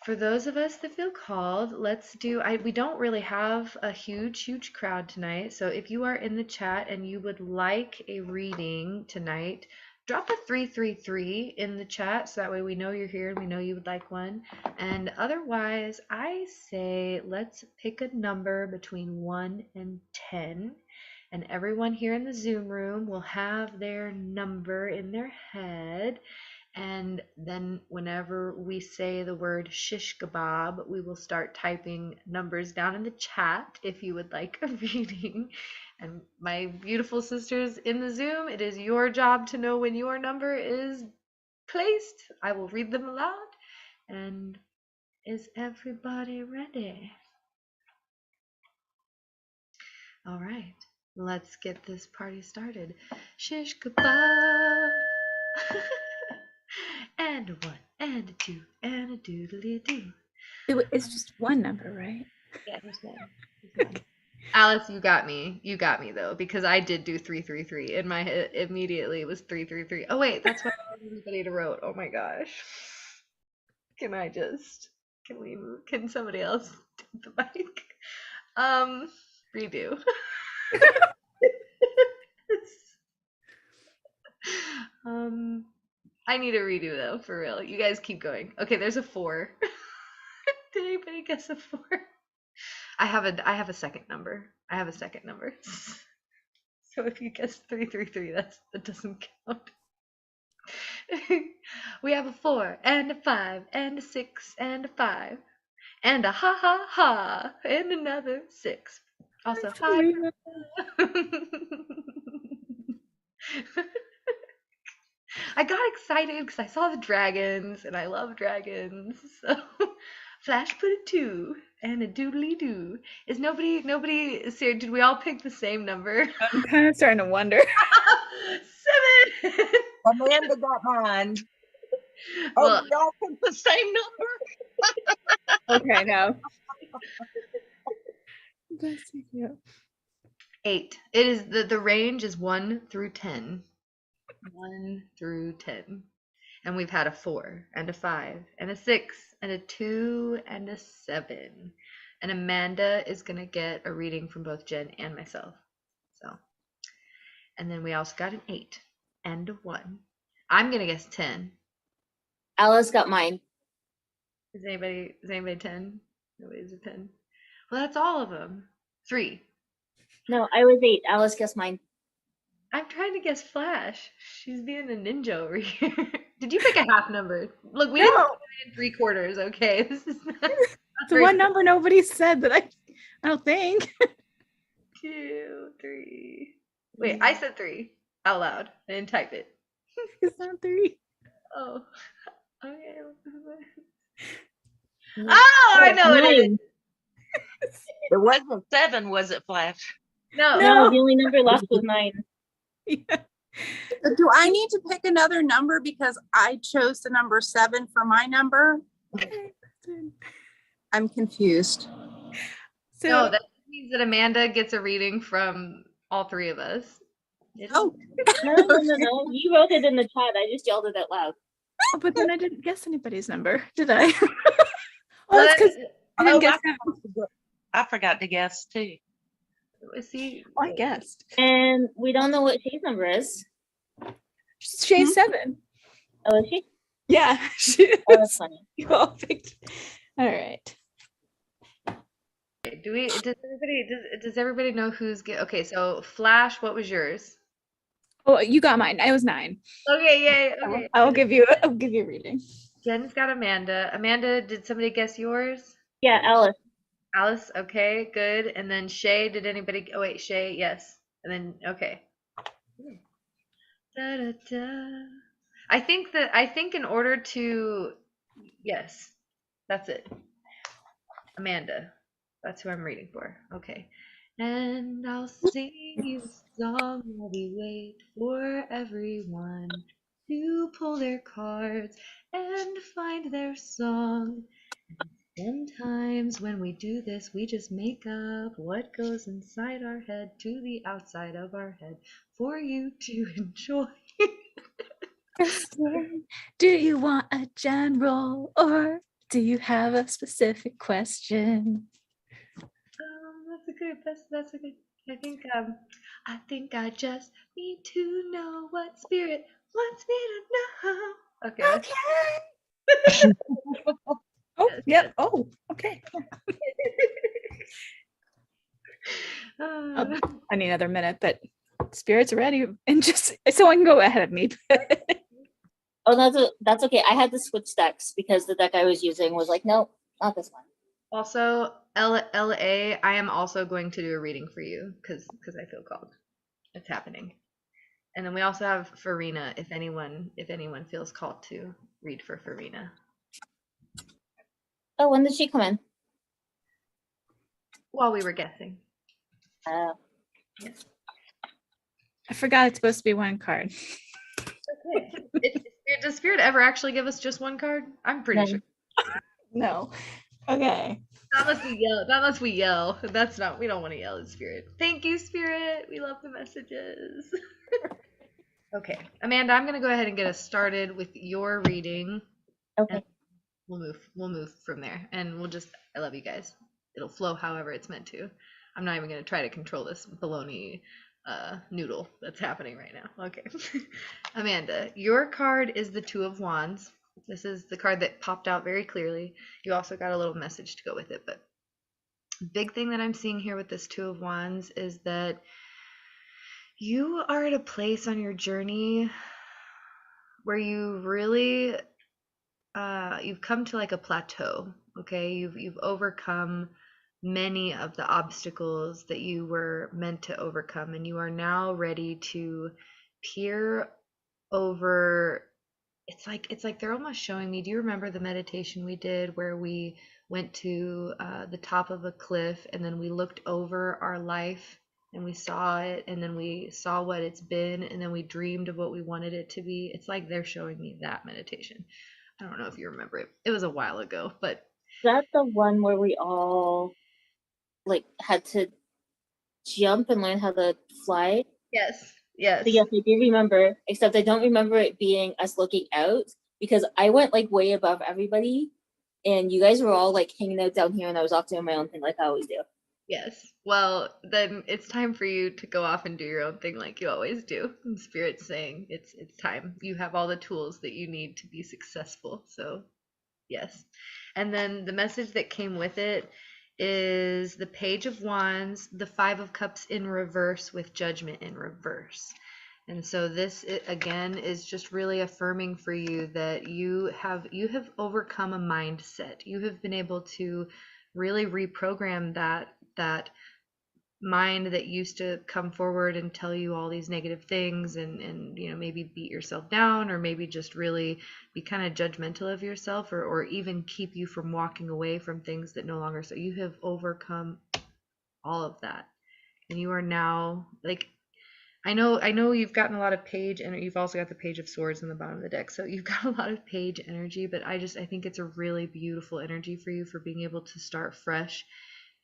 for those of us that feel called, let's do, we don't really have a huge crowd tonight. So if you are in the chat and you would like a reading tonight, drop a 333 in the chat so that way we know you're here and we know you would like one. And otherwise, I say let's pick a number between 1 and 10. And everyone here in the Zoom room will have their number in their head. And then whenever we say the word shish kebab, we will start typing numbers down in the chat if you would like a reading. And my beautiful sisters in the Zoom, it is your job to know when your number is placed. I will read them aloud. And is everybody ready? All right, let's get this party started. Shish kebab. And a 1 and a 2 and a doodly doo.
It's just one number, right?
Yeah, just one. Alice, you got me. You got me though, because I did do 333. In my head, immediately it was 333. Oh wait, that's what everybody wrote. Oh my gosh. Can somebody else take the mic? Redo. I need a redo though, for real. You guys keep going. Okay, there's a 4. Did anybody guess a 4? I have a second number. So if you guess 333, that doesn't count. We have a 4 and a 5 and a 6 and a 5 and a ha ha ha, and another 6. Also, hi. I got excited because I saw the dragons and I love dragons. So Flash put a 2 and a doodly doo. Is nobody serious? Did we all pick the same number?
I'm kind of starting to wonder.
7.
Amanda got mine. Oh,
Well,
y'all picked the same number?
Okay, now. Bless you.
8. It is the range is 1 through 10. 1 through 10. And we've had a 4 and a 5 and a 6 and a 2 and a 7. And Amanda is going to get a reading from both Jen and myself. So, and then we also got an 8 and a 1. I'm going to guess 10.
Alice got mine.
Is anybody 10? Nobody's a 10. Well, that's all of them. 3.
No, I was 8. Alice guessed mine.
I'm trying to guess Flash. She's being a ninja over here. Did you pick a half number? Look, we didn't do 3/4. Okay, this is not
The one number nobody said that I don't think.
2, 3. Wait, I said 3 out loud. I didn't type it.
It's not 3.
Oh, okay.
Mm.
Oh, I know it is.
9.
It wasn't 7, was it, Flash?
No.
No, the only number left was 9.
Yeah.
Do I need to pick another number because I chose the number 7 for my number?
Okay.
I'm confused.
So
No, that means that Amanda gets a reading from all 3 of us.
Oh,
No. You wrote it in the chat. I just yelled it out loud.
but then I didn't guess anybody's number, did I? Oh, that's because I didn't
Oh,
guess.
I forgot to guess too.
See,
I guessed.
And we don't know what Shay's number is.
Shay's 7.
Oh, is she?
Yeah.
Oh, that's funny.
You all picked. All right.
does everybody know who's okay, so Flash, what was yours?
Oh, you got mine. I was 9.
Okay, yay. Okay.
I'll give you a reading.
Jen's got Amanda. Amanda, did somebody guess yours?
Yeah, Alice.
Alice, okay, good. And then Shay, did anybody? Oh wait, Shay, yes. And then okay. Da, da, da. I think in order to, yes, that's it. Amanda, that's who I'm reading for. Okay. And I'll sing you a song while we wait for everyone to pull their cards and find their song. Sometimes when we do this, we just make up what goes inside our head to the outside of our head for you to enjoy.
Kristen, do you want a general or do you have a specific question?
That's a good. I think I just need to know what spirit wants me to know. Okay.
Okay. Oh, yep. Oh, okay. I need another minute, but spirits are ready and just someone go ahead of me.
Oh, that's okay. I had to switch decks because the deck I was using was like, nope, not this one.
Also, LA, I am also going to do a reading for you because I feel called. It's happening. And then we also have Farina if anyone feels called to read for Farina.
Oh, when did she come in?
While we were guessing. Yes.
I forgot it's supposed to be one card.
Okay. Does Spirit ever actually give us just one card? I'm pretty
No.
sure.
No. Okay.
Not unless we yell. That's not. We don't want to yell at Spirit. Thank you, Spirit. We love the messages. Okay, Amanda, I'm gonna go ahead and get us started with your reading.
Okay.
We'll move from there, and I love you guys. It'll flow however it's meant to. I'm not even gonna try to control this baloney noodle that's happening right now. Okay. Amanda, your card is the Two of Wands. This is the card that popped out very clearly. You also got a little message to go with it, but big thing that I'm seeing here with this Two of Wands is that you are at a place on your journey where you really you've come to like a plateau Okay, you've overcome many of the obstacles that you were meant to overcome, and you are now ready to peer over. It's like they're almost showing me. Do you remember the meditation we did where we went to the top of a cliff and then we looked over our life and we saw it and then we saw what it's been and then we dreamed of what we wanted it to be? It's like they're showing me that meditation. I don't know if you remember it. It was a while ago, but
Is that the one where we all like had to jump and learn how to fly?
yes, yes.
So yes, I do remember, except I don't remember it being us looking out because I went like way above everybody and you guys were all like hanging out down here and I was off doing my own thing like I always do.
Yes. Well, then it's time for you to go off and do your own thing like you always do. And Spirit's saying it's time. You have all the tools that you need to be successful. So, yes. And then the message that came with it is the Page of Wands, the Five of Cups in reverse with Judgment in reverse. And so this again is just really affirming for you that you have overcome a mindset. You have been able to really reprogram that mind that used to come forward and tell you all these negative things and maybe beat yourself down or maybe just really be kind of judgmental of yourself or even keep you from walking away from things that no longer. So you have overcome all of that and you are now like I know you've gotten a lot of page and you've also got the Page of Swords in the bottom of the deck. So you've got a lot of page energy, but I think it's a really beautiful energy for you for being able to start fresh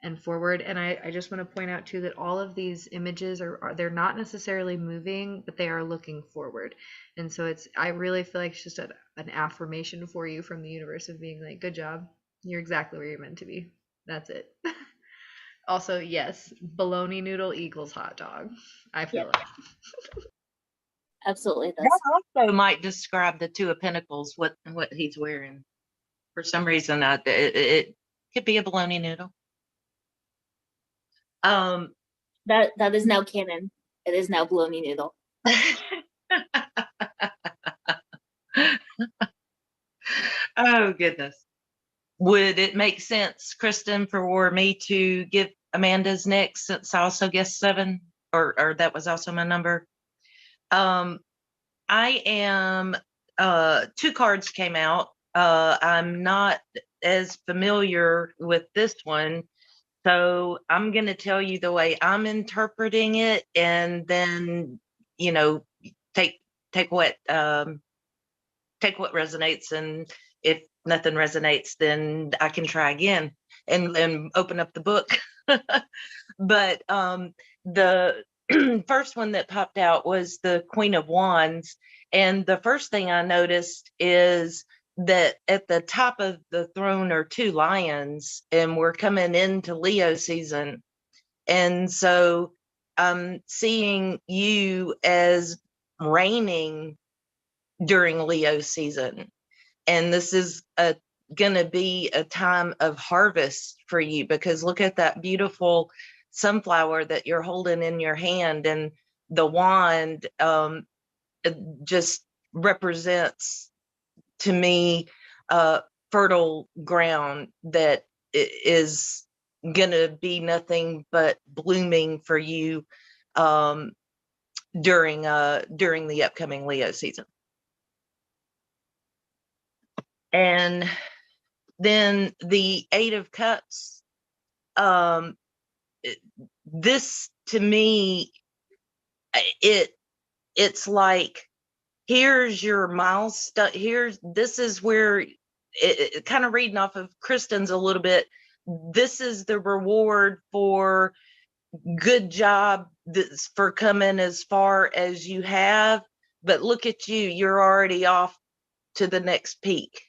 and forward. And I just want to point out too that all of these images are they're not necessarily moving, but they are looking forward. And so I really feel like it's just an affirmation for you from the universe of being like, good job. You're exactly where you're meant to be. That's it. Also, yes, bologna noodle equals hot dog. I feel
Yeah.
like.
Absolutely.
That
That's
also might describe the Two of Pentacles, what he's wearing. For some reason, it could be a bologna noodle.
that is now canon. It is now bologna noodle.
Oh, goodness. Would it make sense, Kristen, for me to give Amanda's next since I also guessed 7 or that was also my number? I am 2 cards came out. I'm not as familiar with this one, so I'm going to tell you the way I'm interpreting it, and then take what resonates, and if nothing resonates, then I can try again and open up the book. But the first one that popped out was the Queen of Wands, and the first thing I noticed is that at the top of the throne are 2 lions, and we're coming into Leo season, and so I'm seeing you as reigning during Leo season. And this is going to be a time of harvest for you, because look at that beautiful sunflower that you're holding in your hand, and the wand it just represents to me fertile ground that is going to be nothing but blooming for you during the upcoming Leo season. And then the 8 of Cups, this to me, it's like, here's your milestone. This is where it kind of reading off of Kristen's a little bit. This is the reward for good job for coming as far as you have. But look at you, you're already off to the next peak.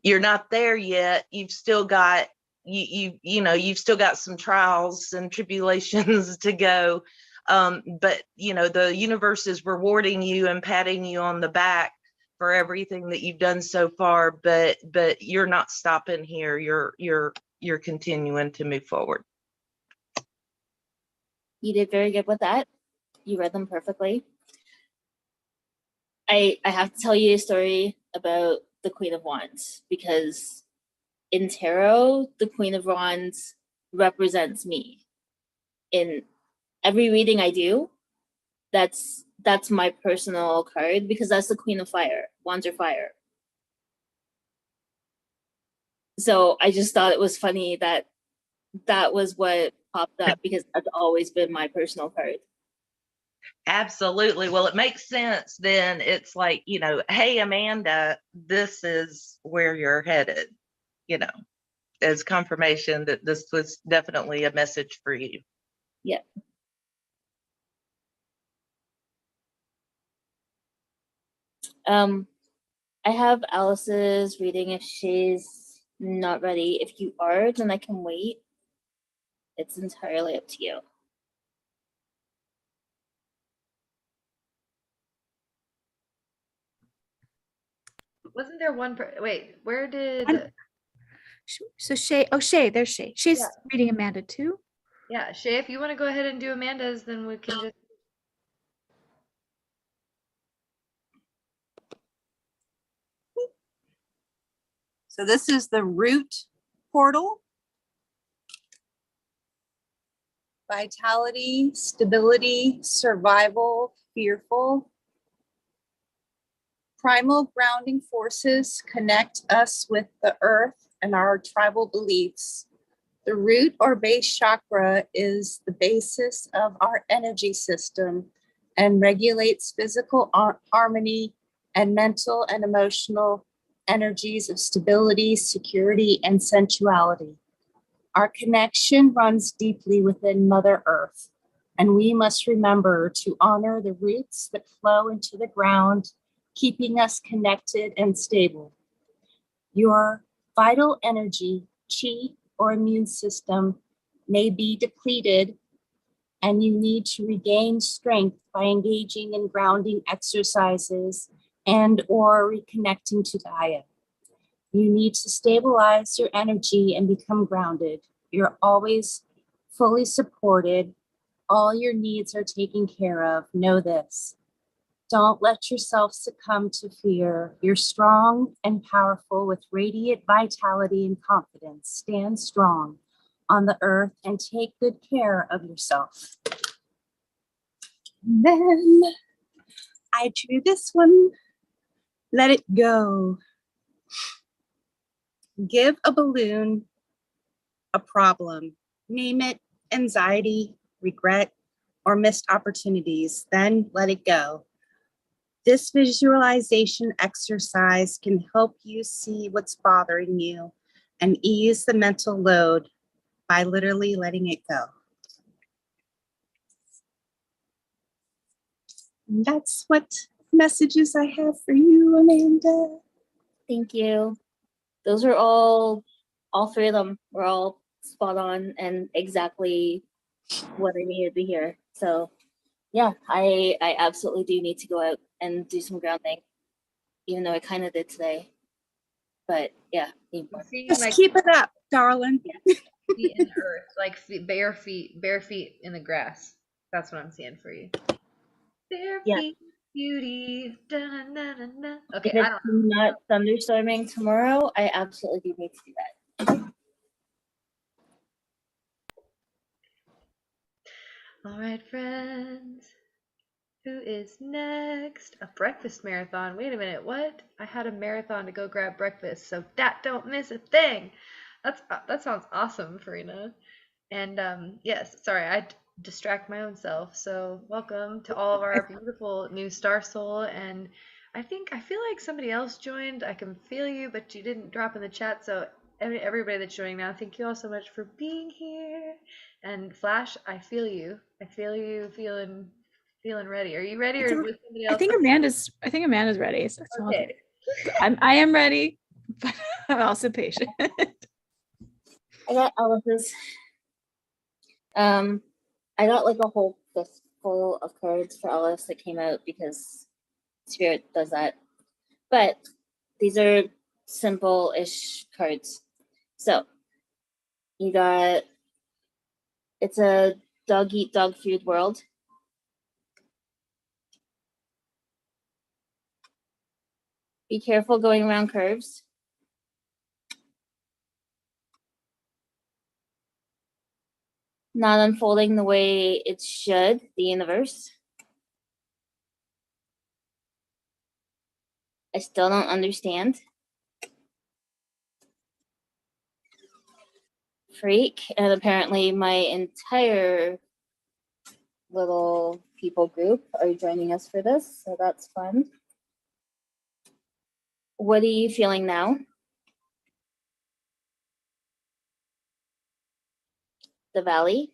You're not there yet. You've still got you've still got some trials and tribulations to go. But the universe is rewarding you and patting you on the back for everything that you've done so far. But you're not stopping here. You're continuing to move forward.
You did very good with that. You read them perfectly. I have to tell you a story about the Queen of Wands, because in tarot, the Queen of Wands represents me. In every reading I do, that's my personal card, because that's the Queen of Fire. Wands are fire. So I just thought it was funny that that was what popped up, because that's always been my personal card.
Absolutely. Well, it makes sense then. It's like, hey, Amanda, this is where you're headed, as confirmation that this was definitely a message for you.
Yeah. I have Alice's reading if she's not ready. If you are, then I can wait. It's entirely up to you.
Wasn't there one? Wait, where did?
So Shay, there's Shay. She's reading Amanda too.
Yeah, Shay, if you want to go ahead and do Amanda's, then we can just.
So this is the root portal. Vitality, stability, survival, fearful. Primal grounding forces connect us with the earth and our tribal beliefs. The root or base chakra is the basis of our energy system and regulates physical harmony and mental and emotional energies of stability, security, and sensuality. Our connection runs deeply within Mother Earth, and we must remember to honor the roots that flow into the ground, keeping us connected and stable. Your vital energy, chi, or immune system may be depleted, and you need to regain strength by engaging in grounding exercises and or reconnecting to Gaia. You need to stabilize your energy and become grounded. You're always fully supported. All your needs are taken care of. Know this. Don't let yourself succumb to fear. You're strong and powerful with radiant vitality and confidence. Stand strong on the earth and take good care of yourself. Then I drew this one. Let it go. Give a balloon a problem. Name it anxiety, regret, or missed opportunities. Then let it go. This visualization exercise can help you see what's bothering you and ease the mental load by literally letting it go. And that's what messages I have for you, Amanda.
Thank you. Those are all three of them were all spot on and exactly what I needed to hear. So yeah, I absolutely do need to go out and do some grounding, even though I kind of did today. But yeah, need more.
Just
Like
keep it up, darling.
feet in the earth, like bare feet in the grass. That's what I'm seeing for you. Bare feet, beauty. Da-na-na-na-na. Okay,
If it's not thunderstorming tomorrow, I absolutely do need to do that.
All right, friends. Who is next? A breakfast marathon. Wait a minute, what? I had a marathon to go grab breakfast, so that don't miss a thing. That sounds awesome, Farina. And yes, sorry, I distract my own self. So welcome to all of our beautiful new Star Soul. And I feel like somebody else joined. I can feel you, but you didn't drop in the chat. So everybody that's joining now, thank you all so much for being here. And Flash, I feel you. I feel you feeling ready. Are you ready, or was somebody else?
I think Amanda's ready. So
Okay.
I am ready, but I'm also patient.
I got Alice's. I got like a whole fistful of cards for Alice that came out because Spirit does that. But these are simple-ish cards. So you got, it's a dog eat dog food world. Be careful going around curves. not unfolding the way it should, the universe. I still don't understand. Freak. And apparently my entire little people group are joining us for this, so that's fun. What are you feeling now? The Valley.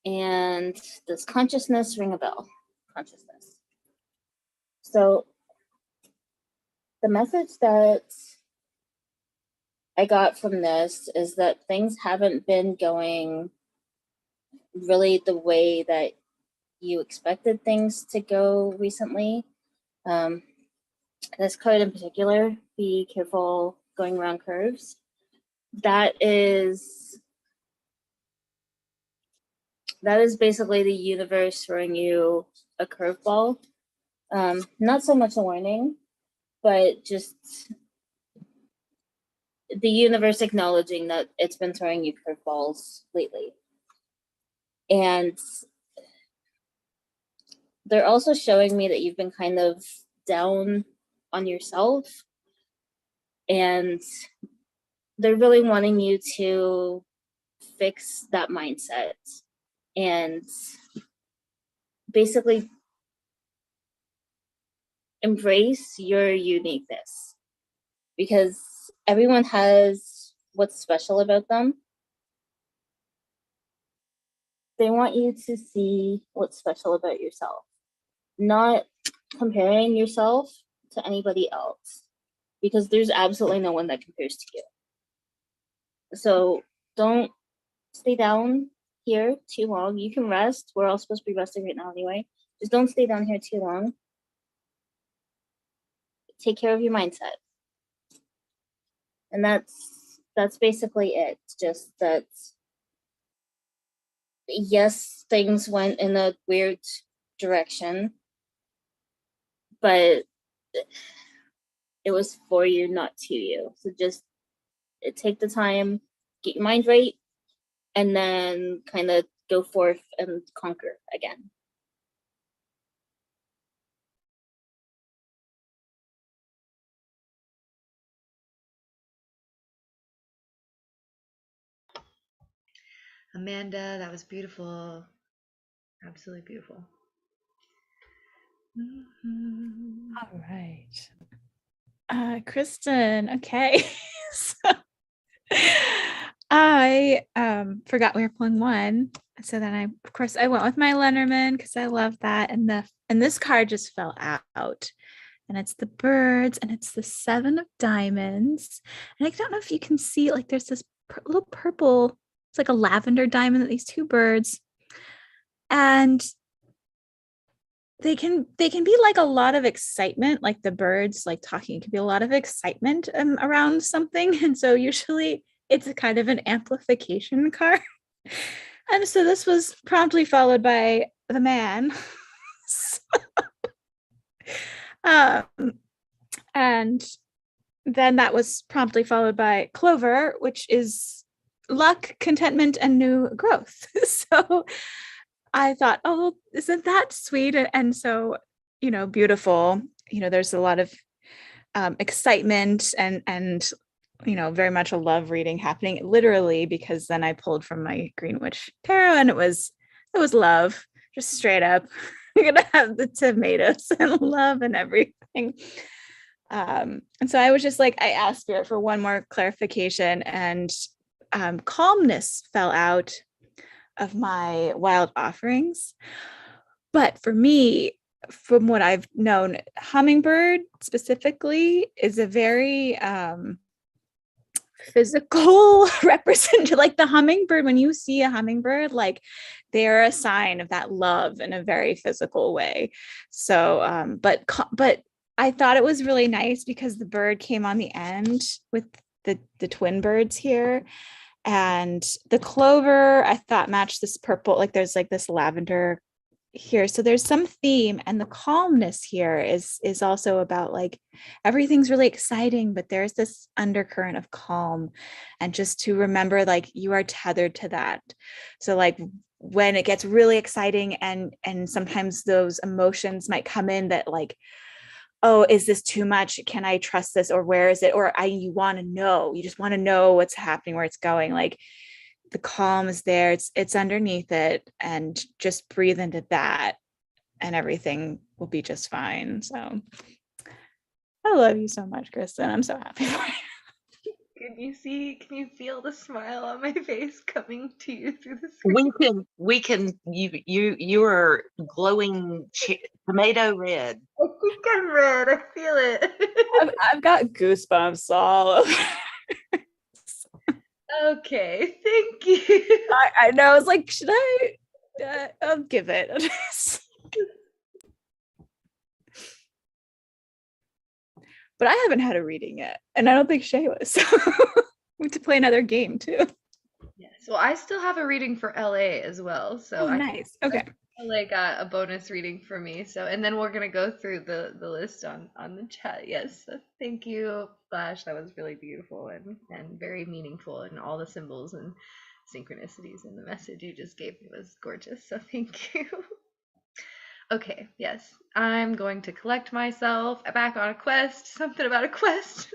And does consciousness ring a bell? Consciousness. So the message that I got from this is that things haven't been going really the way that you expected things to go recently. This card in particular, be careful going around curves. That is basically the universe throwing you a curveball. Not so much a warning, but just the universe acknowledging that it's been throwing you curveballs lately. And they're also showing me that you've been kind of down on yourself, and they're really wanting you to fix that mindset and basically embrace your uniqueness, because everyone has what's special about them. They want you to see what's special about yourself, not comparing yourself to anybody else, because there's absolutely no one that compares to you. So don't stay down here too long. You can rest. We're all supposed to be resting right now anyway. Just don't stay down here too long. Take care of your mindset. And that's basically it. Just that, yes, things went in a weird direction, but it was for you, not to you. So just take the time, get your mind right, and then kind of go forth and conquer again.
Amanda, that was beautiful. Absolutely beautiful.
All right. Kristen, okay. So I forgot we were pulling one. So then of course I went with my Lenormand because I love that. And this card just fell out. And it's the birds, and it's the 7 of diamonds. And I don't know if you can see, like there's this little purple, it's like a lavender diamond that these 2 birds. And they can be like a lot of excitement, like the birds like talking, it can be a lot of excitement around something. And so usually it's a kind of an amplification card. And so this was promptly followed by the man. And then that was promptly followed by Clover, which is luck, contentment, and new growth. So I thought, oh, isn't that sweet? And so, beautiful. There's a lot of excitement and very much a love reading happening, literally, because then I pulled from my Green Witch Tarot, and it was love, just straight up. You're gonna have the tomatoes and love and everything. And so I was just like, I asked Spirit for one more clarification, and calmness fell out of my wild offerings. But for me, from what I've known, hummingbird specifically is a very physical representation. Like the hummingbird, when you see a hummingbird, like they're a sign of that love in a very physical way. So but I thought it was really nice because the bird came on the end with the twin birds here, and the clover I thought matched this purple, like there's like this lavender here. So there's some theme, and the calmness here is also about like everything's really exciting, but there's this undercurrent of calm, and just to remember like you are tethered to that. So like when it gets really exciting and sometimes those emotions might come in that like, oh, is this too much? Can I trust this? Or where is it? Or you want to know, you just want to know what's happening, where it's going. Like the calm is there, it's underneath it, and just breathe into that and everything will be just fine. So I love you so much, Kristen. I'm so happy for you.
Can you feel the smile on my face coming to you through the screen?
You are glowing tomato red.
I think I'm red. I feel it.
I've got goosebumps all over.
Okay, thank you.
I know. I was like, should I? I'll give it. But I haven't had a reading yet, and I don't think Shay was. So we have to play another game too.
Yes. Well, I still have a reading for LA as well. So
Nice. Okay.
LA got a bonus reading for me. So, and then we're gonna go through the list on the chat. Yes. So thank you, Flash. That was really beautiful and very meaningful, and all the symbols and synchronicities in the message you just gave me was gorgeous. So thank you. Okay. Yes. I'm going to collect myself back on a quest. Something about a quest.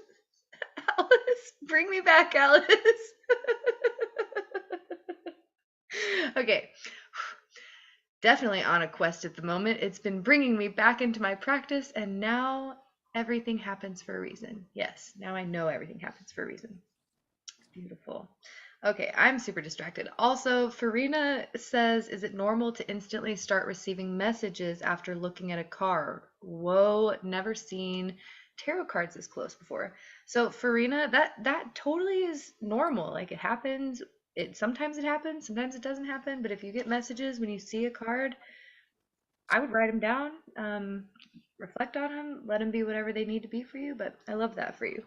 Alice, bring me back, Alice. Okay. Definitely on a quest at the moment. It's been bringing me back into my practice, and now everything happens for a reason. Yes, now I know everything happens for a reason. Beautiful. Okay, I'm super distracted. Also, Farina says, is it normal to instantly start receiving messages after looking at a card? Whoa, never seen tarot cards this close before. So Farina, that totally is normal. Like it happens. Sometimes it happens, sometimes it doesn't happen. But if you get messages when you see a card, I would write them down, reflect on them, let them be whatever they need to be for you. But I love that for you.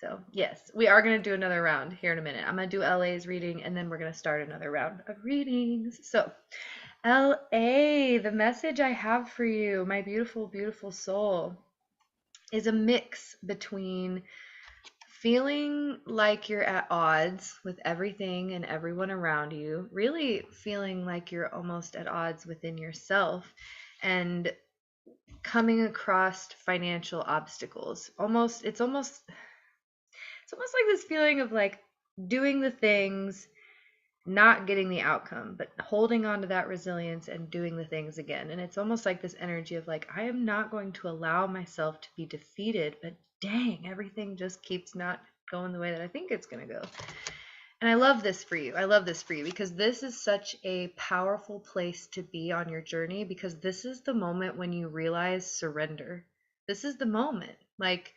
So yes, we are going to do another round here in a minute. I'm going to do LA's reading, and then we're going to start another round of readings. So LA, the message I have for you, my beautiful, beautiful soul, is a mix between feeling like you're at odds with everything and everyone around you, really feeling like you're almost at odds within yourself, and coming across financial obstacles. It's almost like this feeling of like doing the things, not getting the outcome, but holding on to that resilience and doing the things again. And it's almost like this energy of like, I am not going to allow myself to be defeated, but dang, everything just keeps not going the way that I think it's going to go. And I love this for you. I love this for you because this is such a powerful place to be on your journey, because this is the moment when you realize surrender. This is the moment. Like,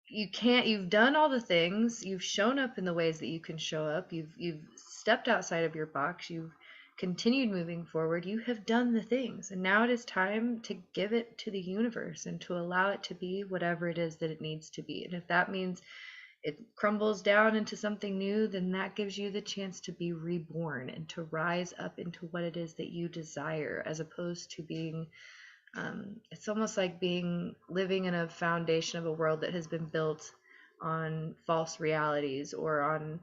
you've done all the things, you've shown up in the ways that you can show up, you've stepped outside of your box, you've continued moving forward, you have done the things, and now it is time to give it to the universe and to allow it to be whatever it is that it needs to be. And if that means it crumbles down into something new, then that gives you the chance to be reborn and to rise up into what it is that you desire, as opposed to being it's almost like living in a foundation of a world that has been built on false realities or on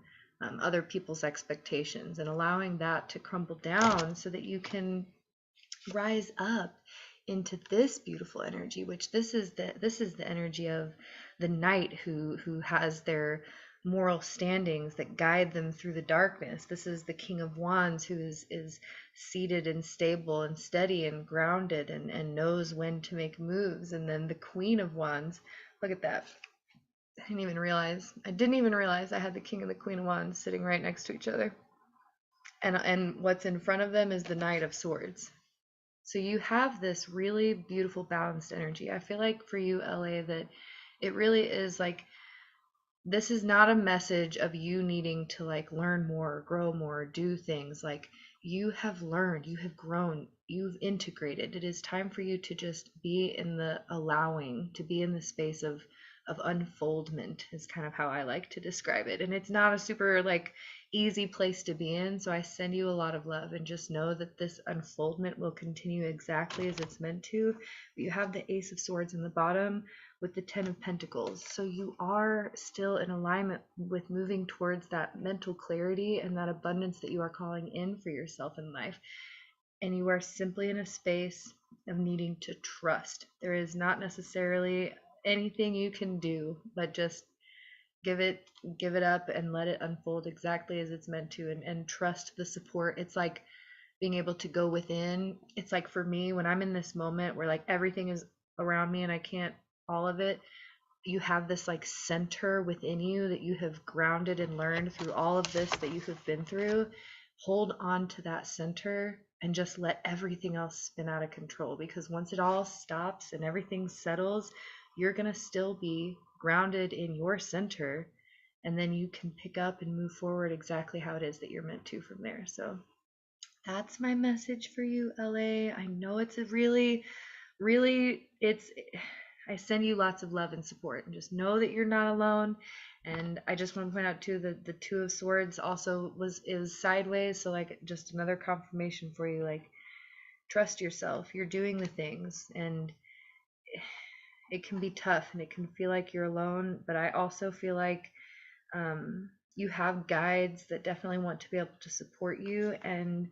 other people's expectations, and allowing that to crumble down so that you can rise up into this beautiful energy, which this is the energy of the knight who has their moral standings that guide them through the darkness. This is the King of Wands, who is seated and stable and steady and grounded and knows when to make moves. And then the Queen of Wands, look at that. I didn't even realize I had the King and the Queen of Wands sitting right next to each other. And what's in front of them is the Knight of Swords. So you have this really beautiful balanced energy. I feel like for you, LA, that it really is like, this is not a message of you needing to like learn more, grow more, do things. Like, you have learned, you have grown, you've integrated. It is time for you to just be in the allowing, to be in the space of unfoldment, is kind of how I like to describe it. And it's not a super like easy place to be in. So I send you a lot of love, and just know that this unfoldment will continue exactly as it's meant to. But you have the Ace of Swords in the bottom with the Ten of Pentacles. So you are still in alignment with moving towards that mental clarity and that abundance that you are calling in for yourself in life. And you are simply in a space of needing to trust. There is not necessarily anything you can do, but just give it up and let it unfold exactly as it's meant to, and trust the support. It's like being able to go within. It's like for me, when I'm in this moment where like everything is around me and I can't all of it, you have this like center within you that you have grounded and learned through all of this that you have been through. Hold on to that center and just let everything else spin out of control, because once it all stops and everything settles, you're going to still be grounded in your center, and then you can pick up and move forward exactly how it is that you're meant to from there. So that's my message for you, LA. I know it's a really I send you lots of love and support, and just know that you're not alone. And I just want to point out too that the Two of Swords also is sideways, so like just another confirmation for you, like trust yourself. You're doing the things, and it can be tough and it can feel like you're alone, but I also feel like you have guides that definitely want to be able to support you. And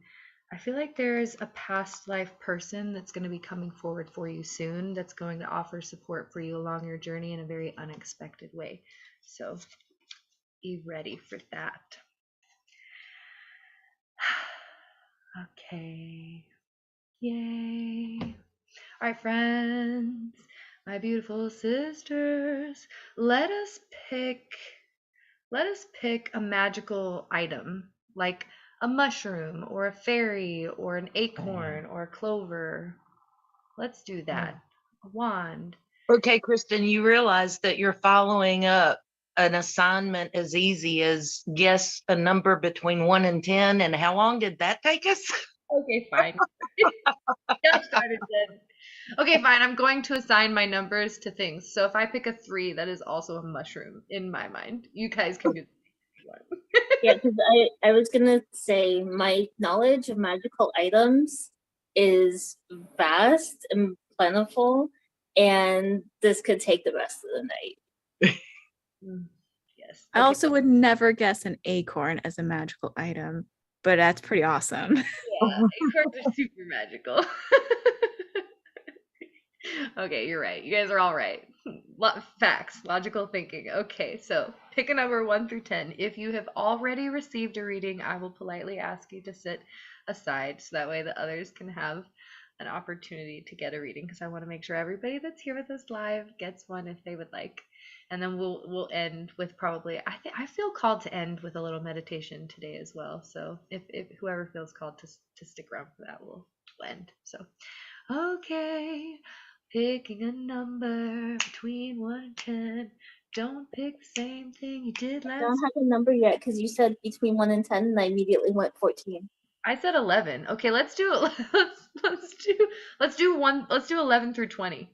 I feel like there's a past life person that's going to be coming forward for you soon, that's going to offer support for you along your journey in a very unexpected way. So be ready for that. Okay. Yay. All right, friends, my beautiful sisters, let us pick a magical item, like a mushroom or a fairy or an acorn or a clover. Let's do that. A wand.
Okay, Kristen, you realize that you're following up an assignment as easy as guess a number between 1 and 10. And how long did that take us?
Okay, fine. Got started then. Okay, fine. I'm going to assign my numbers to things. So if I pick a 3, that is also a mushroom in my mind. You guys can do the
Yeah, because I was gonna say my knowledge of magical items is vast and plentiful, and this could take the rest of the night.
Yes.
I
Okay.
also would never guess an acorn as a magical item, but that's pretty awesome.
Yeah, acorns are super magical. Okay, you're right. You guys are all right. Facts, logical thinking. Okay, so pick a number 1 through 10. If you have already received a reading, I will politely ask you to sit aside so that way the others can have an opportunity to get a reading, because I want to make sure everybody that's here with us live gets one if they would like. And then we'll end with probably, I feel called to end with a little meditation today as well. So if whoever feels called to stick around for that, we'll end. So okay, picking a number between 1 and 10. Don't pick the same thing you did
I
last.
don't have a number yet because you said between 1 and 10, and I immediately went 14.
I said 11. Okay, let's do it. Let's do 1. Let's do 11 through 20.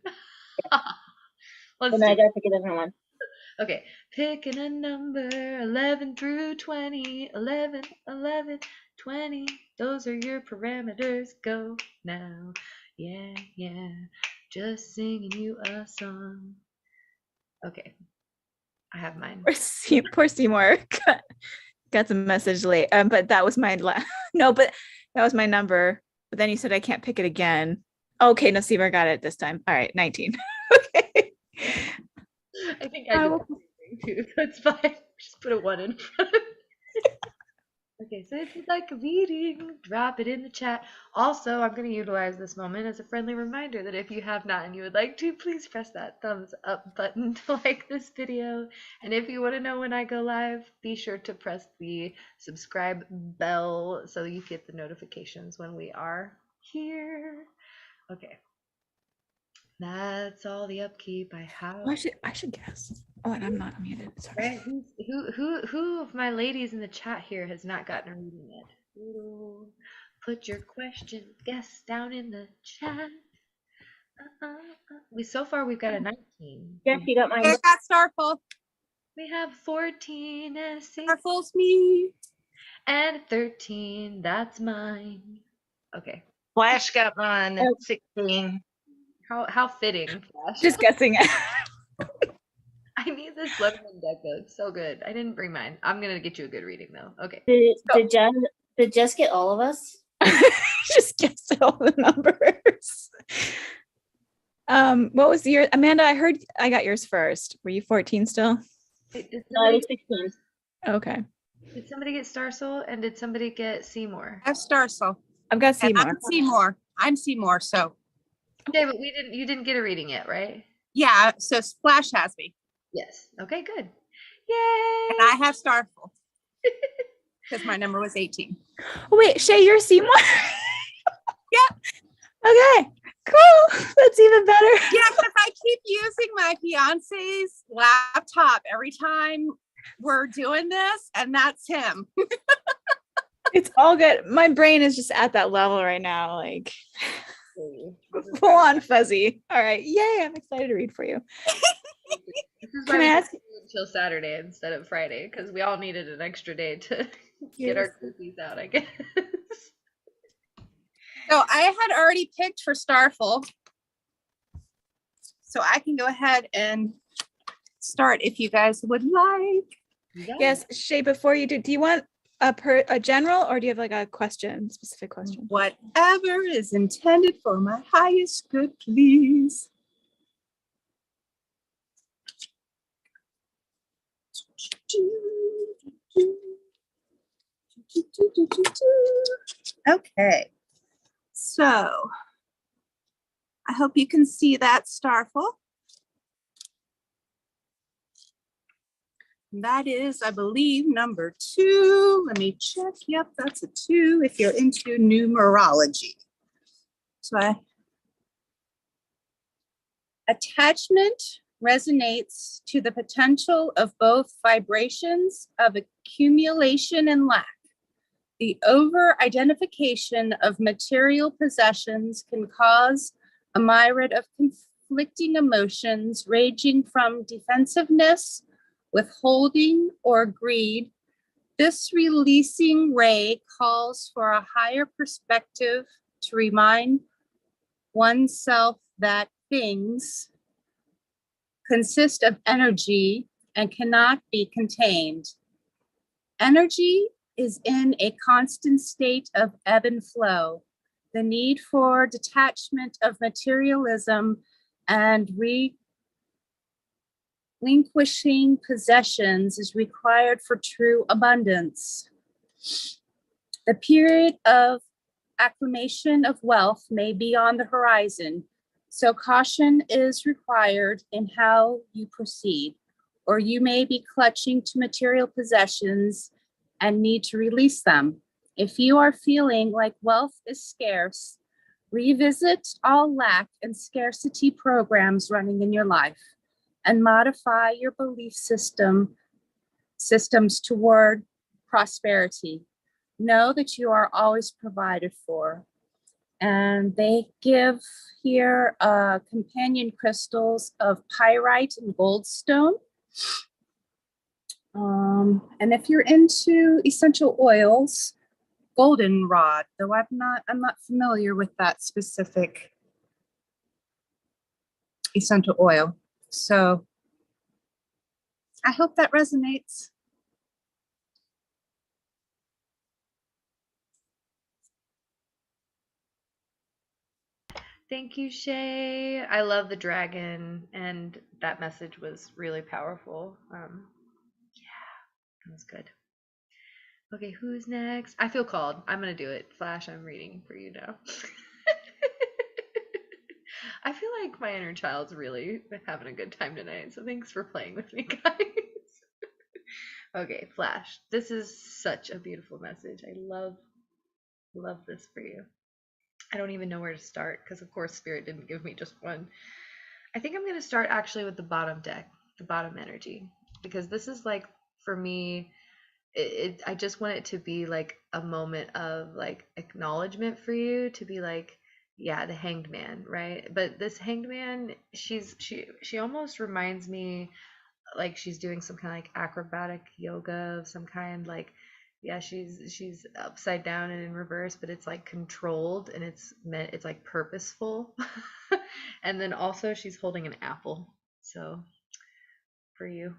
Let's
And I
do.
gotta pick a different one.
Okay, picking a number 11 through 20. 11, 11, 20. Those are your parameters. Go now. Yeah, yeah. Just singing you a song. Okay, I have mine.
Poor Seymour got the message late. But that was my no, but that was my number. But then you said I can't pick it again. Okay, no, Seymour got it this time. All right, 19. Okay.
I think I did the same thing too. That's fine. Just put a 1 in front of it. Okay, so if you'd like a reading, drop it in the chat. Also, I'm going to utilize this moment as a friendly reminder that if you have not and you would like to, please press that thumbs up button to like this video. And if you want to know when I go live, be sure to press the subscribe bell so you get the notifications when we are here. Okay. That's all the upkeep I have.
Oh, I should guess. Oh, and I'm not muted. Sorry.
Right? Who of my ladies in the chat here has not gotten a reading yet? Ooh, put your question, guess down in the chat. So far we've got a 19.
Yes, you got mine.
I got Starful.
We have 14 and a 6.
Starful's me.
And 13, that's mine. Okay.
Flash got mine at 16.
How fitting, Flash.
Just guessing it.
I need this Lebanon deck though. It's so good. I didn't bring mine. I'm gonna get you a good reading though. Okay.
Did Jess get all of us?
Just guessed all the numbers. What was your Amanda? I heard I got yours first. Were you 14 still?
Wait, Did
No, I
somebody,
was 16.
Okay.
did somebody get Star Soul and did somebody get Seymour?
I have Star Soul.
I've got
And
Seymour.
I'm Seymour. I'm Seymour. So
Okay, but you didn't get a reading yet, right?
yeah, so Splash has me.
Yes. Okay, good.
And
Yay!
I have Starful. Because my number was 18.
Oh, wait, Shay, you're Seymour?
Yeah.
Okay, cool. That's even better.
Yeah, because I keep using my fiance's laptop every time we're doing this, and that's him.
It's all good. My brain is just at that level right now, like full on fuzzy. All right, yay! I'm excited to read for you.
This is
Can
why
I
we
ask?
did it until Saturday instead of Friday, because we all needed an extra day to get our cookies out, I guess.
So I had already picked for Starful. So I can go ahead and start if you guys would like.
Yes, Shay. Before you do you want a general, or do you have like a question, specific question?
Whatever is intended for my highest good, please. Okay, so I hope you can see that, Starful. That is, I believe, number 2. Let me check. Yep, that's a 2 if you're into numerology. So attachment resonates to the potential of both vibrations of accumulation and lack. The over-identification of material possessions can cause a myriad of conflicting emotions ranging from defensiveness, withholding, or greed. This releasing ray calls for a higher perspective to remind oneself that things consist of energy and cannot be contained. Energy is in a constant state of ebb and flow. The need for detachment of materialism and relinquishing possessions is required for true abundance. The period of acclimation of wealth may be on the horizon, so caution is required in how you proceed, or you may be clutching to material possessions and need to release them. If you are feeling like wealth is scarce, revisit all lack and scarcity programs running in your life and modify your belief systems toward prosperity. Know that you are always provided for. And they give here companion crystals of pyrite and goldstone. And if you're into essential oils, goldenrod, though I'm not familiar with that specific essential oil. So I hope that resonates.
Thank you, Shay. I love the dragon, and that message was really powerful. Yeah, it was good. Okay, who's next? I feel called. I'm gonna do it. Flash, I'm reading for you now. I feel like my inner child's really having a good time tonight, so thanks for playing with me, guys. Okay, Flash. This is such a beautiful message. I love this for you. I don't even know where to start because, of course, Spirit didn't give me just one. I think I'm going to start actually with the bottom deck, the bottom energy, because this is like, for me, I just want it to be like a moment of like acknowledgement for you to be like, yeah, the hanged man, right? But this hanged man, she almost reminds me like she's doing some kind of like acrobatic yoga of some kind, like Yeah, she's upside down and in reverse, but it's like controlled and it's like purposeful. And then also she's holding an apple. So for you.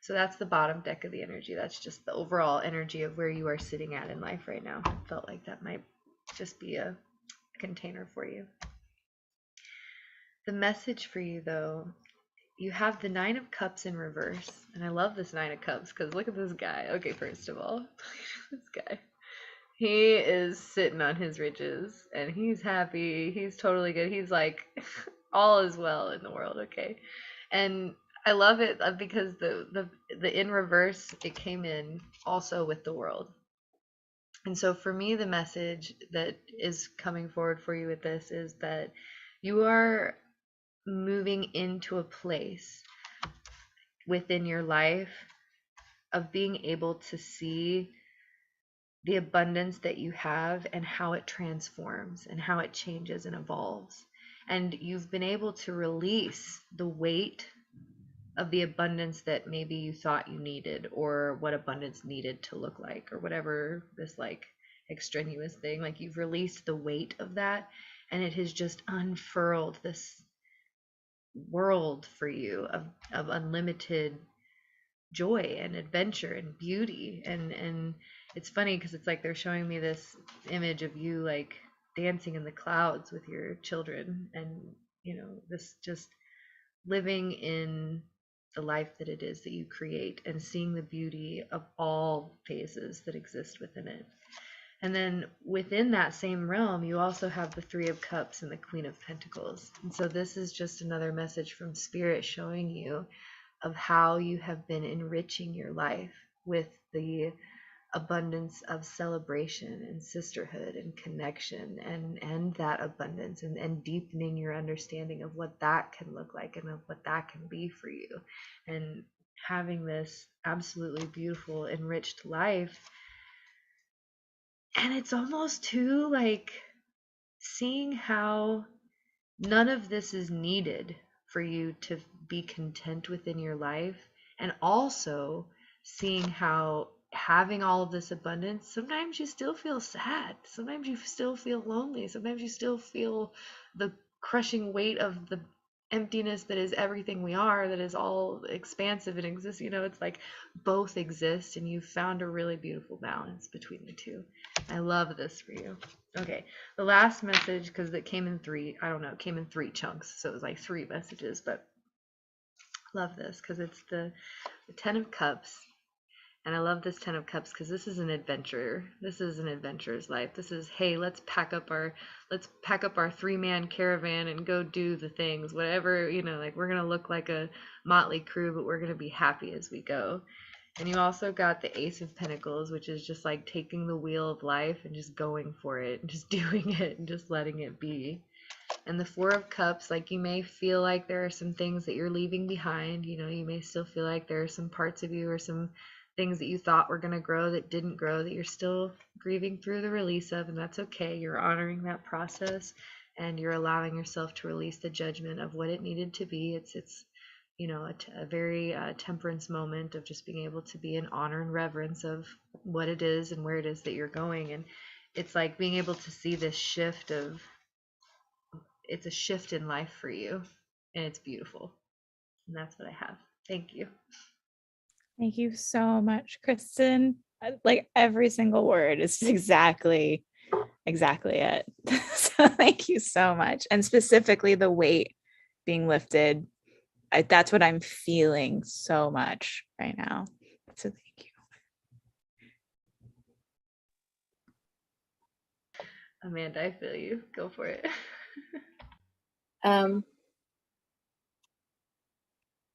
So that's the bottom deck of the energy. That's just the overall energy of where you are sitting at in life right now. Felt like that might just be a container for you. The message for you, though, you have the Nine of Cups in reverse. And I love this Nine of Cups because look at this guy. Okay, first of all, this guy. He is sitting on his riches and he's happy. He's totally good. He's like, all is well in the world, okay? And I love it because the in reverse, it came in also with the world. And so for me, the message that is coming forward for you with this is that you are moving into a place within your life of being able to see the abundance that you have and how it transforms and how it changes and evolves. And you've been able to release the weight of the abundance that maybe you thought you needed, or what abundance needed to look like, or whatever this like extraneous thing. Like you've released the weight of that, and it has just unfurled this world for you of unlimited joy and adventure and beauty. And it's funny because it's like they're showing me this image of you like dancing in the clouds with your children, and you know, this just living in the life that it is that you create and seeing the beauty of all phases that exist within it. And then within that same realm, you also have the Three of Cups and the Queen of Pentacles. And so this is just another message from Spirit showing you of how you have been enriching your life with the abundance of celebration and sisterhood and connection, and that abundance, and deepening your understanding of what that can look like and of what that can be for you, and having this absolutely beautiful enriched life. And it's almost too like seeing how none of this is needed for you to be content within your life, and also seeing how having all of this abundance, sometimes you still feel sad, sometimes you still feel lonely, sometimes you still feel the crushing weight of the emptiness that is everything we are, that is all expansive and exists. You know, it's like both exist, and you've found a really beautiful balance between the two. I love this for you. Okay, the last message, because it came in three, I don't know, it came in three chunks, so it was like three messages, but love this because it's the Ten of Cups. And I love this Ten of Cups because this is an adventure. This is an adventurer's life. This is, hey, let's pack up our 3-man caravan and go do the things, whatever, you know, like we're gonna look like a motley crew, but we're gonna be happy as we go. And you also got the Ace of Pentacles, which is just like taking the wheel of life and just going for it and just doing it and just letting it be. And the Four of Cups, like you may feel like there are some things that you're leaving behind. You know, you may still feel like there are some parts of you or some things that you thought were going to grow that didn't grow, that you're still grieving through the release of, and that's okay. You're honoring that process, and you're allowing yourself to release the judgment of what it needed to be. It's you know, a very temperance moment of just being able to be in honor and reverence of what it is and where it is that you're going. And it's like being able to see this shift of, it's a shift in life for you, and it's beautiful. And that's what I have. Thank you.
Thank you so much, Kristen. Like every single word is exactly it. So thank you so much. And specifically the weight being lifted. That's what I'm feeling so much right now. So thank you.
Amanda, I feel you. Go for it.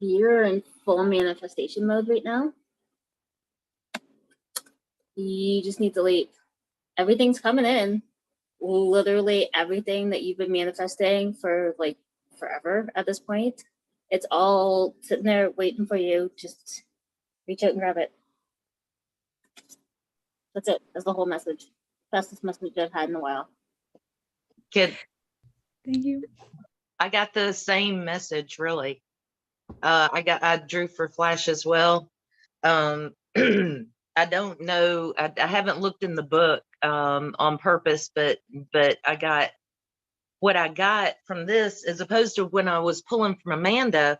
You're in full manifestation mode right now. You just need to leave. Everything's coming in. Literally everything that you've been manifesting for like forever at this point. It's all sitting there waiting for you. Just reach out and grab it. That's it. That's the whole message. Fastest message I've had in a while.
Kid,
Thank you.
I got the same message, really. I drew for Flash as well. I don't know. I haven't looked in the book on purpose, but I got what I got from this, as opposed to when I was pulling from Amanda.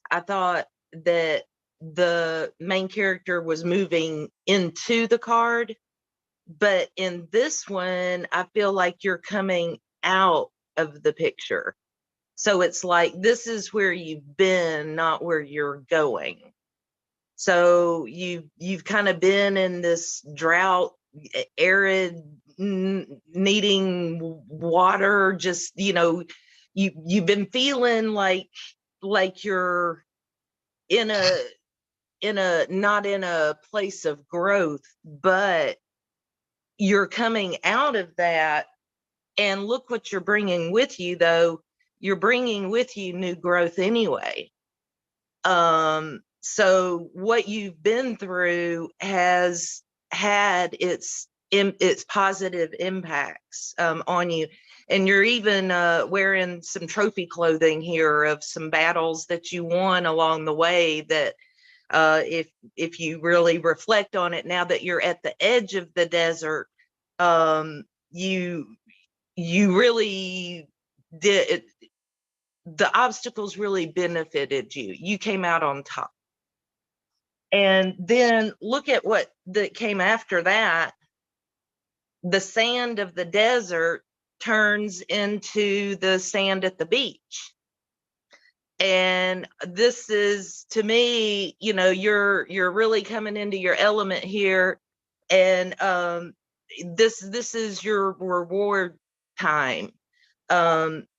I thought that the main character was moving into the card, but in this one, I feel like you're coming out of the picture. So it's like, this is where you've been, not where you're going. So you've kind of been in this drought, arid, needing water, just, you've been feeling like you're in a not in a place of growth, but you're coming out of that. And look what you're bringing with you, though. You're bringing with you new growth anyway. So what you've been through has had its positive impacts on you. And you're even wearing some trophy clothing here of some battles that you won along the way, that if you really reflect on it, now that you're at the edge of the desert, you really did it. The obstacles really benefited you. You came out on top. And then look at what that came after that. The sand of the desert turns into the sand at the beach. And this is, to me, you're really coming into your element here. And this is your reward time.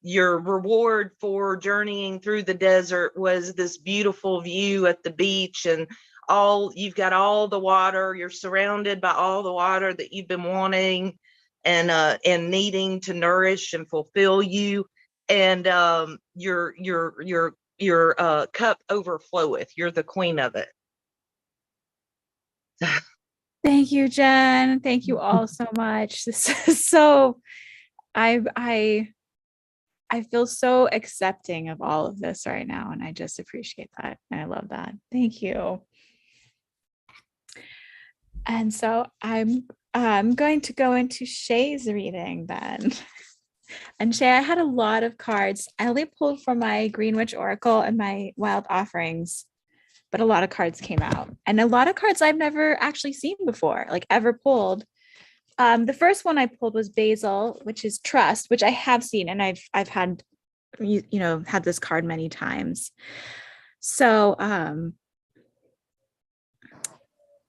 Your reward for journeying through the desert was this beautiful view at the beach, and you've got all the water. You're surrounded by all the water that you've been wanting and needing to nourish and fulfill you. And your cup overfloweth. You're the queen of it.
Thank you, Jen. Thank you all so much. This is so, I feel so accepting of all of this right now, and I just appreciate that. And I love that. Thank you. And so I'm going to go into Shay's reading then. And Shay, I had a lot of cards. I only pulled from my Green Witch Oracle and my Wild Offerings, but a lot of cards came out. And a lot of cards I've never actually seen before, like ever pulled. The first one I pulled was Basil, which is Trust, which I have seen, and I've had had this card many times. So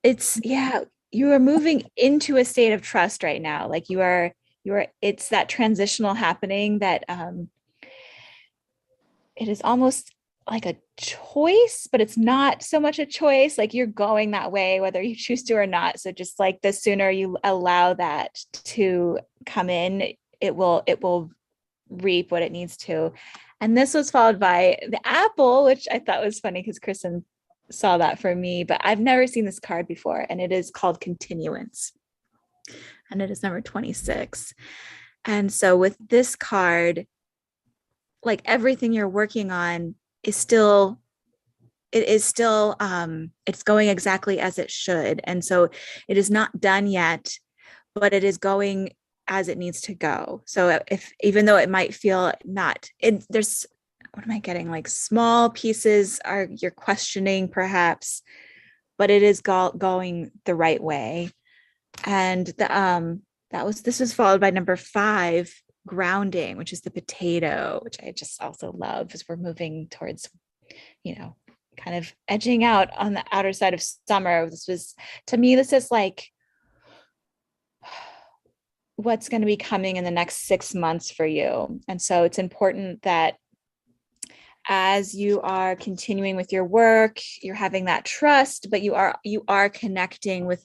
it's, yeah, you are moving into a state of trust right now. Like you are, it's that transitional happening that it is almost like a choice, but it's not so much a choice. Like you're going that way, whether you choose to or not. So just like the sooner you allow that to come in, it will reap what it needs to. And this was followed by the apple, which I thought was funny because Kristen saw that for me, but I've never seen this card before. And it is called Continuance. And it is number 26. And so with this card, like everything you're working on is still, it's going exactly as it should. And so it is not done yet, but it is going as it needs to go. So even though it might feel not, there's, what am I getting? Like small pieces you're questioning perhaps, but it is going the right way. And this was followed by number 5, Grounding, which is the potato, which I just also love as we're moving towards, kind of edging out on the outer side of summer. To me, this is like what's going to be coming in the next 6 months for you. And so it's important that as you are continuing with your work, you're having that trust, but you are connecting with,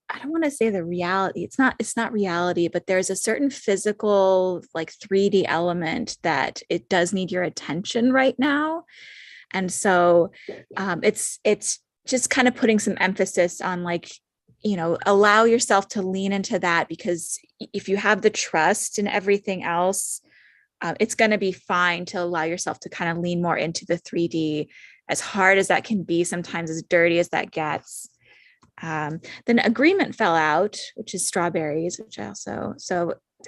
I don't want to say the reality. It's not reality, but there's a certain physical, like 3D element that it does need your attention right now. And so it's just kind of putting some emphasis on like, allow yourself to lean into that, because if you have the trust in everything else, it's going to be fine to allow yourself to kind of lean more into the 3D, as hard as that can be, sometimes as dirty as that gets. Then agreement fell out, which is strawberries, which I also,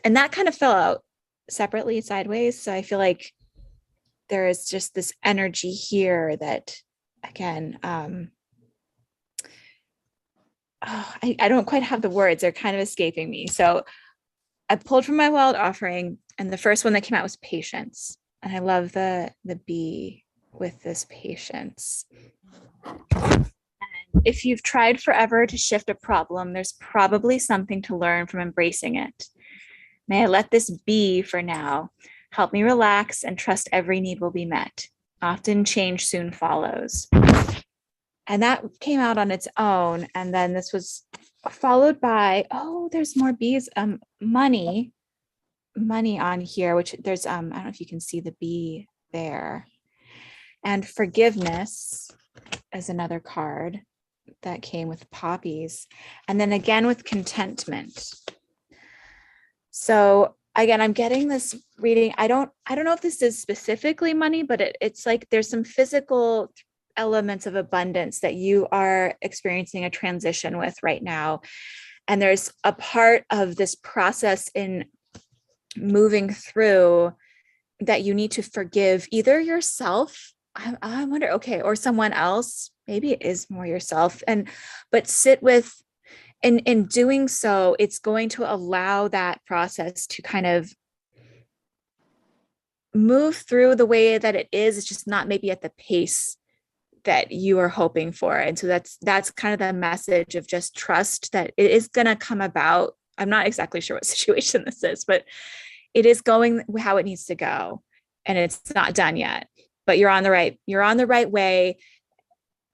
and that kind of fell out separately, sideways. So I feel like there is just this energy here that, again, I don't quite have the words. They're kind of escaping me. So I pulled from my wild offering, and the first one that came out was patience. And I love the bee with this patience. And if you've tried forever to shift a problem, there's probably something to learn from embracing it. May I let this be for now. Help me relax and trust every need will be met. Often change soon follows. And that came out on its own. And then this was followed by, oh, there's more bees. Money on here, which there's, I don't know if you can see the bee there. And forgiveness is another card that came with poppies. And then again with contentment. So again, I'm getting this reading. I don't know if this is specifically money, but it's like there's some physical elements of abundance that you are experiencing a transition with right now. And there's a part of this process in moving through that you need to forgive either yourself. I wonder, okay, or someone else. Maybe it is more yourself. But sit with, in doing so, it's going to allow that process to kind of move through the way that it is. It's just not maybe at the pace that you are hoping for. And so that's kind of the message of just trust that it is going to come about. I'm not exactly sure what situation this is, but it is going how it needs to go. And it's not done yet, but you're on the right way,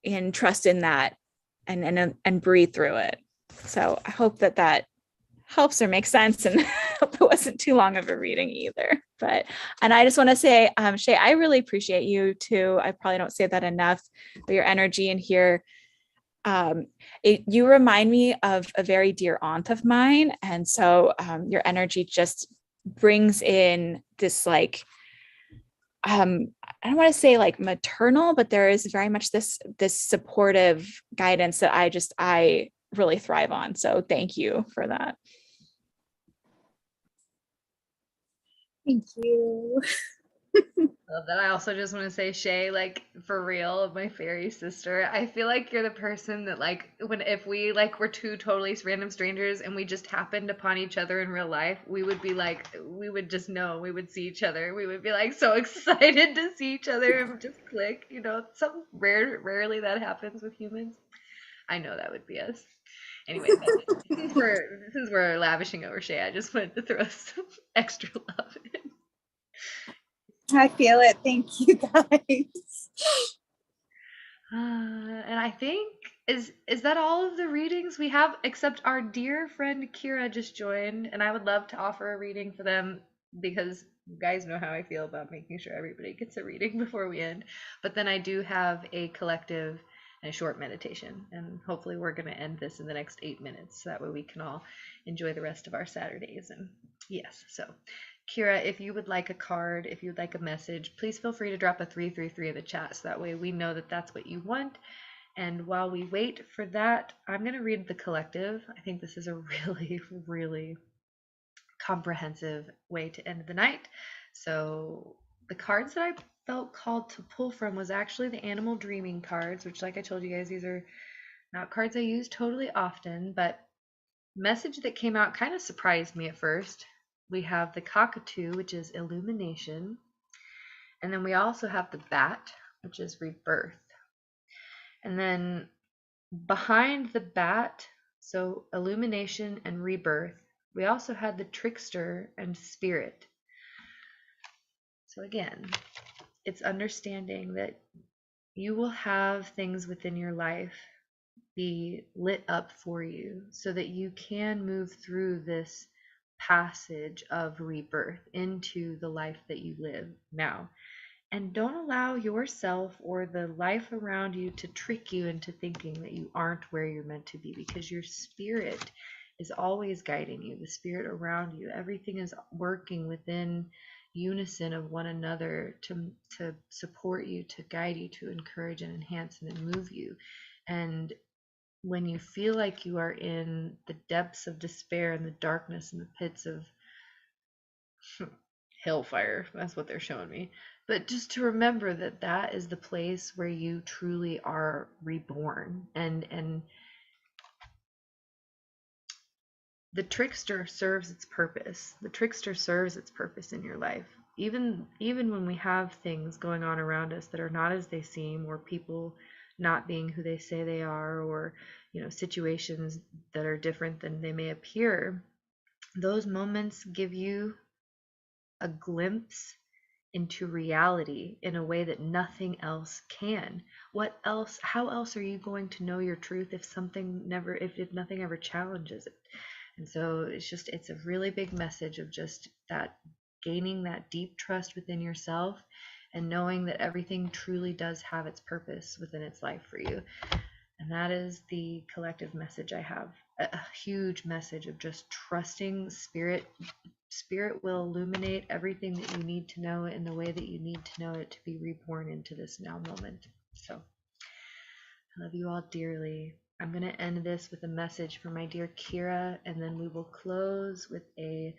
and trust in that and breathe through it. So I hope that helps or makes sense, and hope it wasn't too long of a reading either. And I just want to say, Shay, I really appreciate you too. I probably don't say that enough, but your energy in here, you remind me of a very dear aunt of mine. And so your energy just brings in this, like, I don't want to say like maternal, but there is very much this supportive guidance that I really thrive on. So thank you for that.
Thank you.
Love that. I also just want to say, Shay, like, for real, my fairy sister, I feel like you're the person that, like, if we like were two totally random strangers and we just happened upon each other in real life, we would be like, we would just know, we would see each other, we would be like so excited to see each other and just click, rarely that happens with humans. I know that would be us. Anyway, since we're lavishing over Shay, I just wanted to throw some extra love in.
I feel it. Thank you, guys.
And I think is that all of the readings we have, except our dear friend Kira just joined, and I would love to offer a reading for them because you guys know how I feel about making sure everybody gets a reading before we end. But then I do have a collective and a short meditation, and hopefully we're going to end this in the next 8 minutes, so that way we can all enjoy the rest of our Saturdays. And yes, so Kira, if you would like a card, if you'd like a message, please feel free to drop a 333 in the chat, so that way we know that that's what you want. And while we wait for that, I'm going to read the collective. I think this is a really, really comprehensive way to end the night. So the cards that I felt called to pull from was actually the animal dreaming cards, which, like I told you guys, these are not cards I use totally often, but message that came out kind of surprised me at first. We have the cockatoo, which is illumination. And then we also have the bat, which is rebirth. And then behind the bat, so illumination and rebirth, we also had the trickster and spirit. So again, it's understanding that you will have things within your life be lit up for you so that you can move through this passage of rebirth into the life that you live now. And don't allow yourself or the life around you to trick you into thinking that you aren't where you're meant to be, because your spirit is always guiding you. The spirit around you, everything is working within unison of one another to support you, to guide you, to encourage and enhance and move you. And when you feel like you are in the depths of despair and the darkness and the pits of hellfire, that's what they're showing me. But just to remember that that is the place where you truly are reborn, and the trickster serves its purpose. The trickster serves its purpose in your life. Even when we have things going on around us that are not as they seem, or people not being who they say they are, or situations that are different than they may appear, those moments give you a glimpse into reality in a way that nothing else can. What else? How else are you going to know your truth if nothing ever challenges it? And so it's a really big message of just that, gaining that deep trust within yourself and knowing that everything truly does have its purpose within its life for you. And that is the collective message I have. A huge message of just trusting spirit. Spirit will illuminate everything that you need to know in the way that you need to know it to be reborn into this now moment. So I love you all dearly. I'm going to end this with a message from my dear Kira, and then we will close with a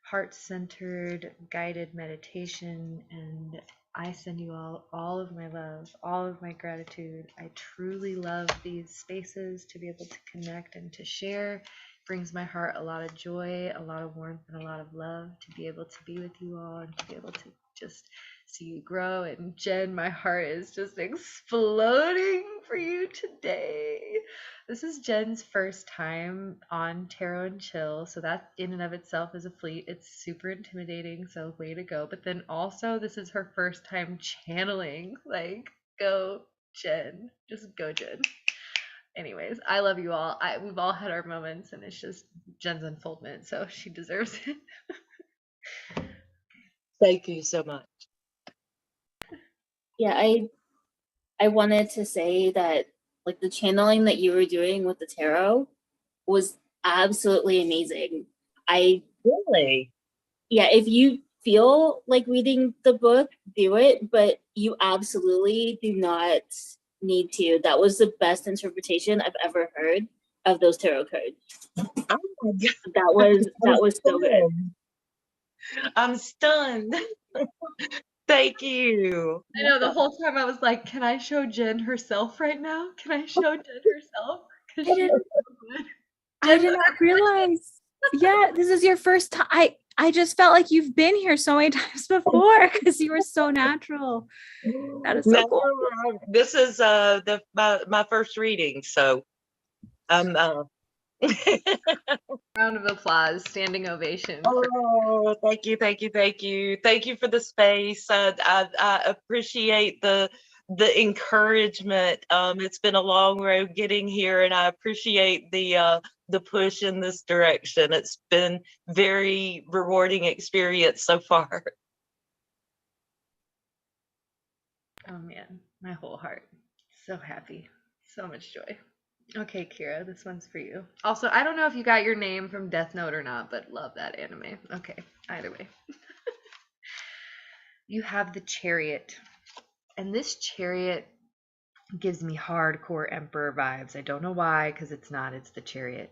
heart-centered guided meditation. And I send you all of my love, all of my gratitude. I truly love these spaces to be able to connect and to share. It brings my heart a lot of joy, a lot of warmth, and a lot of love to be able to be with you all and to be able to just see you grow. And Jen, my heart is just exploding for you today. This is Jen's first time on Tarot and Chill, so that in and of itself is a feat. It's super intimidating, so way to go. But then also, this is her first time channeling. Like, go Jen. Just go Jen. Anyways, I love you all. We've all had our moments, and it's just Jen's unfoldment, so she deserves it.
Thank you so much.
Yeah, I wanted to say that like the channeling that you were doing with the tarot was absolutely amazing.
Really?
Yeah, if you feel like reading the book, do it, but you absolutely do not need to. That was the best interpretation I've ever heard of those tarot cards.
Oh my God.
That was so good.
I'm stunned. Thank you.
I know, the whole time I was like, can I show Jen herself right now? Can I show Jen herself? Because
I
she
didn't-
is so good.
I did not realize. Yeah, this is your first time. I just felt like you've been here so many times before because you were so natural. That is so cool.
This is my first reading, so I'm
Round of applause, standing ovation.
oh, thank you, thank you, thank you, thank you for the space. I appreciate the encouragement. It's been a long road getting here, and I appreciate the push in this direction. It's been very rewarding experience so far.
Oh man, my whole heart. So happy. So much joy. Okay, Kira, this one's for you. Also, I don't know if you got your name from Death Note or not, but love that anime. Okay, either way. You have the Chariot. And this Chariot gives me hardcore Emperor vibes. I don't know why, because it's not, it's the Chariot.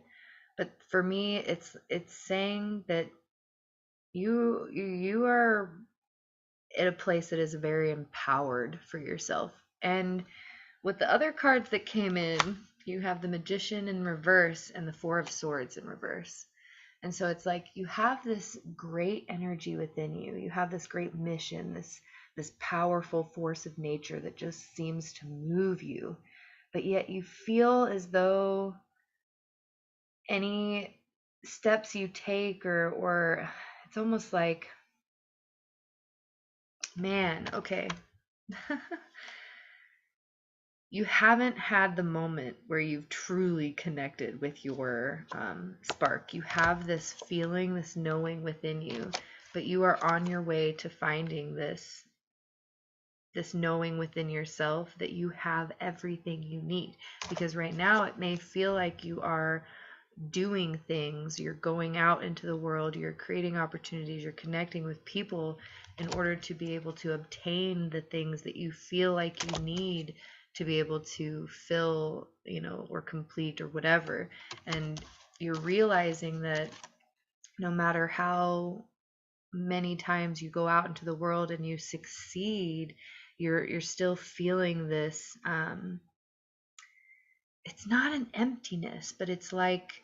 But for me, it's saying that you are at a place that is very empowered for yourself. And with the other cards that came in, you have the Magician in reverse and the Four of Swords in reverse. And so it's like you have this great energy within you. You have this great mission, this powerful force of nature that just seems to move you. But yet you feel as though any steps you take or it's almost like, man, okay. You haven't had the moment where you've truly connected with your spark. You have this feeling, this knowing within you, but you are on your way to finding this knowing within yourself that you have everything you need. Because right now it may feel like you are doing things, you're going out into the world, you're creating opportunities, you're connecting with people in order to be able to obtain the things that you feel like you need to be able to fill, or complete or whatever. And you're realizing that no matter how many times you go out into the world and you succeed, you're still feeling this, it's not an emptiness, but it's like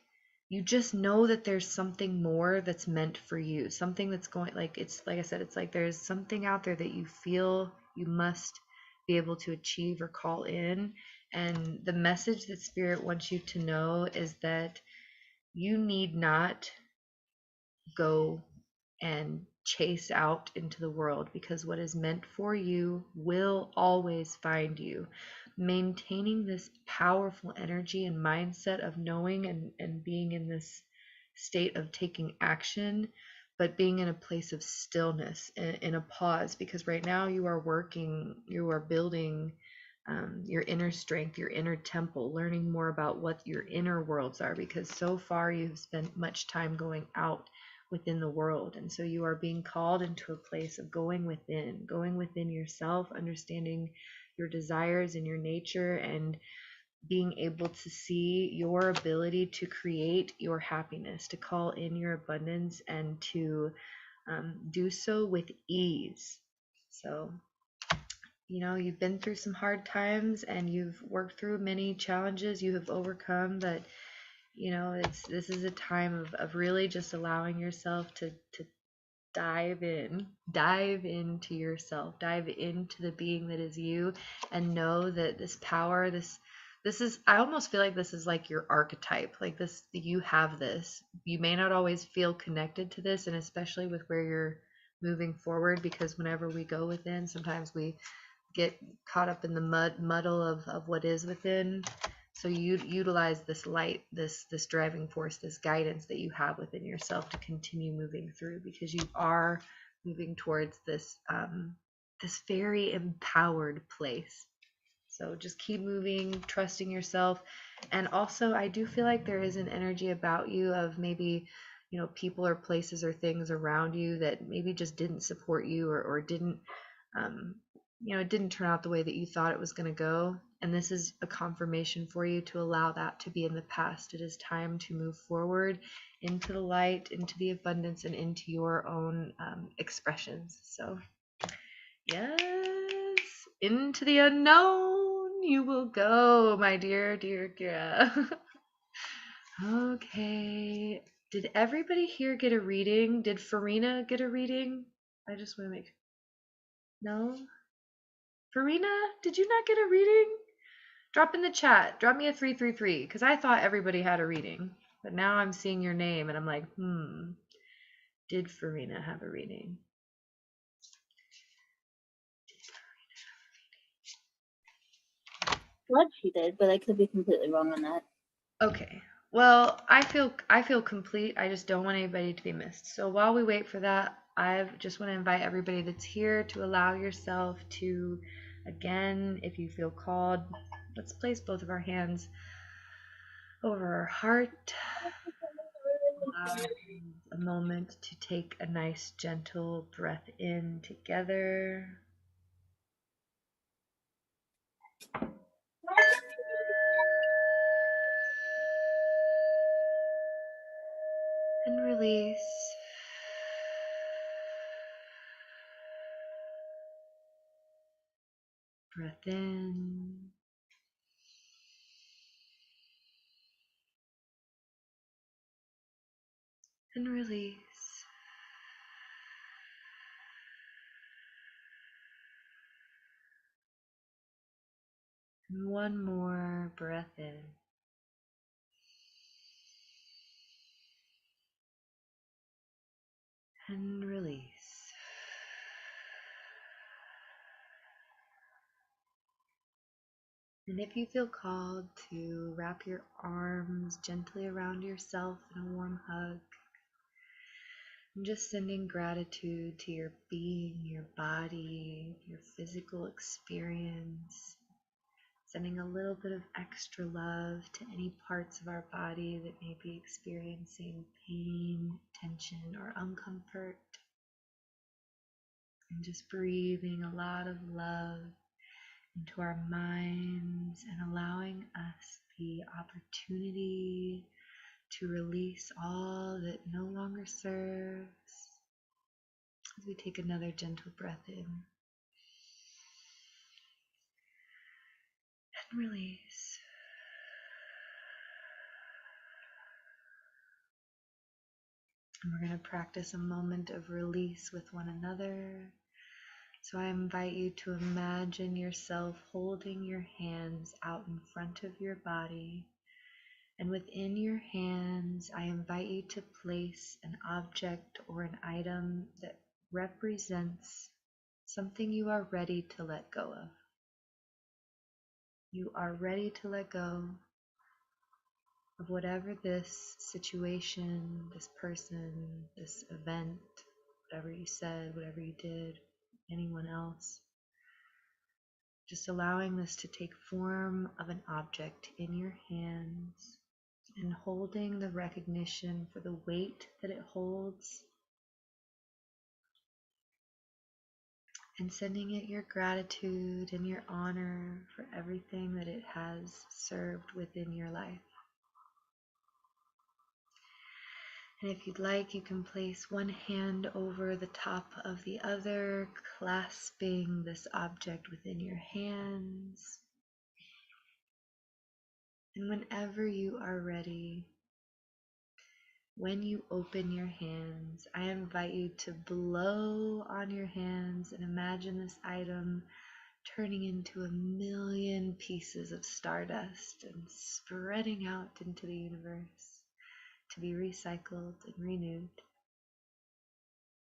you just know that there's something more that's meant for you, something that's going, like, it's like I said, it's like there's something out there that you feel you must be able to achieve or call in. And the message that Spirit wants you to know is that you need not go and chase out into the world, because what is meant for you will always find you. Maintaining this powerful energy and mindset of knowing and being in this state of taking action, but being in a place of stillness, in a pause, because right now you are working, you are building your inner strength, your inner temple, learning more about what your inner worlds are, because so far you've spent much time going out within the world. And so you are being called into a place of going within yourself, understanding your desires and your nature, and being able to see your ability to create your happiness, to call in your abundance, and to do so with ease. So, you've been through some hard times and you've worked through many challenges you have overcome, but this is a time of really just allowing yourself to dive into yourself, dive into the being that is you, and know that this power, this is, I almost feel like this is like your archetype, like this, you have this. You may not always feel connected to this, and especially with where you're moving forward, because whenever we go within, sometimes we get caught up in the muddle of what is within. So you utilize this light, this driving force, this guidance that you have within yourself to continue moving through, because you are moving towards this this very empowered place. So just keep moving, trusting yourself. And also, I do feel like there is an energy about you of maybe, people or places or things around you that maybe just didn't support you, or didn't, it didn't turn out the way that you thought it was going to go. And this is a confirmation for you to allow that to be in the past. It is time to move forward into the light, into the abundance, and into your own expressions. So, yes, into the unknown you will go, my dear Kira. Okay. Did everybody here get a reading? Did Farina get a reading? I just want to make... No? Farina, did you not get a reading? Drop in the chat. Drop me a 333, because I thought everybody had a reading. But now I'm seeing your name and I'm like, did Farina have a reading?
What she did, but I could be completely wrong on that.
Okay. Well, I feel complete. I just don't want anybody to be missed. So while we wait for that, I just want to invite everybody that's here to allow yourself to, again, if you feel called, let's place both of our hands over our heart. Allow a moment to take a nice gentle breath in together. And release. Breath in. And release. And one more breath in. And release. And if you feel called to wrap your arms gently around yourself in a warm hug, and just sending gratitude to your being, your body, your physical experience, sending a little bit of extra love to any parts of our body that may be experiencing pain, tension, or uncomfort. And just breathing a lot of love into our minds, and allowing us the opportunity to release all that no longer serves. As we take another gentle breath in and release. And we're going to practice a moment of release with one another. So I invite you to imagine yourself holding your hands out in front of your body. And within your hands, I invite you to place an object or an item that represents something you are ready to let go of. You are ready to let go of whatever this situation, this person, this event, whatever you said, whatever you did, anyone else. Just allowing this to take form of an object in your hands and holding the recognition for the weight that it holds and sending it your gratitude and your honor for everything that it has served within your life. And if you'd like, you can place one hand over the top of the other, clasping this object within your hands. And whenever you are ready, when you open your hands, I invite you to blow on your hands and imagine this item turning into 1,000,000 pieces of stardust and spreading out into the universe to be recycled and renewed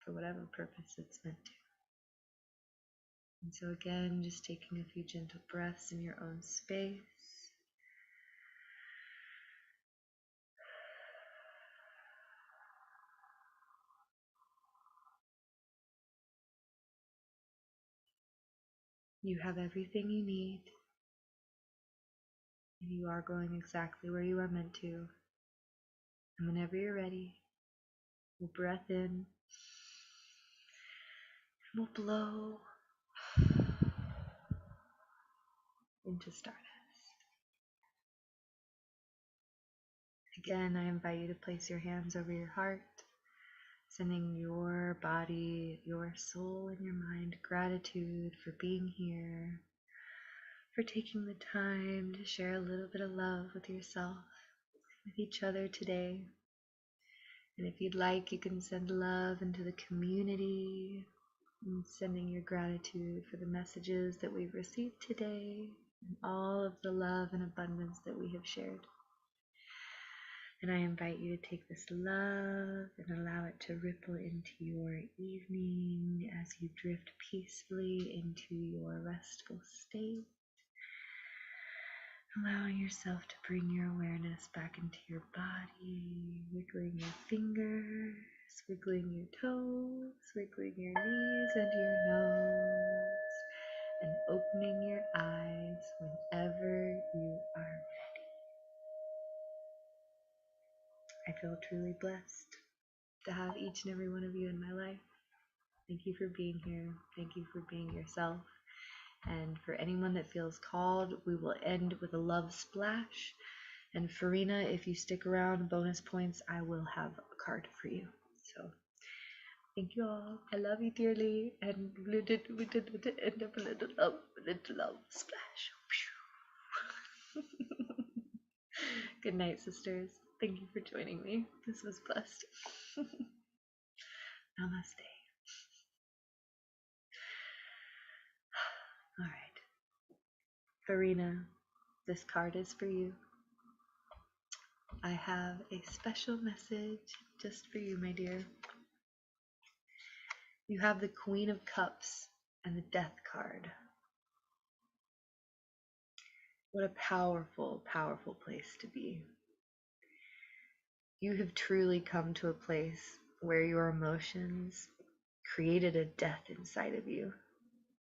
for whatever purpose it's meant to. And so again, just taking a few gentle breaths in your own space. You have everything you need, and you are going exactly where you are meant to. And whenever you're ready, we'll breath in, and we'll blow into stardust. Again, I invite you to place your hands over your heart, sending your body, your soul, and your mind gratitude for being here, for taking the time to share a little bit of love with yourself, with each other today. And if you'd like, you can send love into the community, and sending your gratitude for the messages that we've received today and all of the love and abundance that we have shared. And I invite you to take this love and allow it to ripple into your evening as you drift peacefully into your restful state. Allowing yourself to bring your awareness back into your body, wiggling your fingers, wiggling your toes, wiggling your knees and your nose, and opening your eyes whenever you are. I feel truly blessed to have each and every one of you in my life. Thank you for being here. Thank you for being yourself. And for anyone that feels called, we will end with a love splash. And Farina, if you stick around, bonus points, I will have a card for you. So thank you all. I love you dearly. And we did end up a little love splash. Good night, sisters. Thank you for joining me. This was blessed. Namaste. All right. Farina, this card is for you. I have a special message just for you, my dear. You have the Queen of Cups and the Death card. What a powerful, powerful place to be. You have truly come to a place where your emotions created a death inside of you.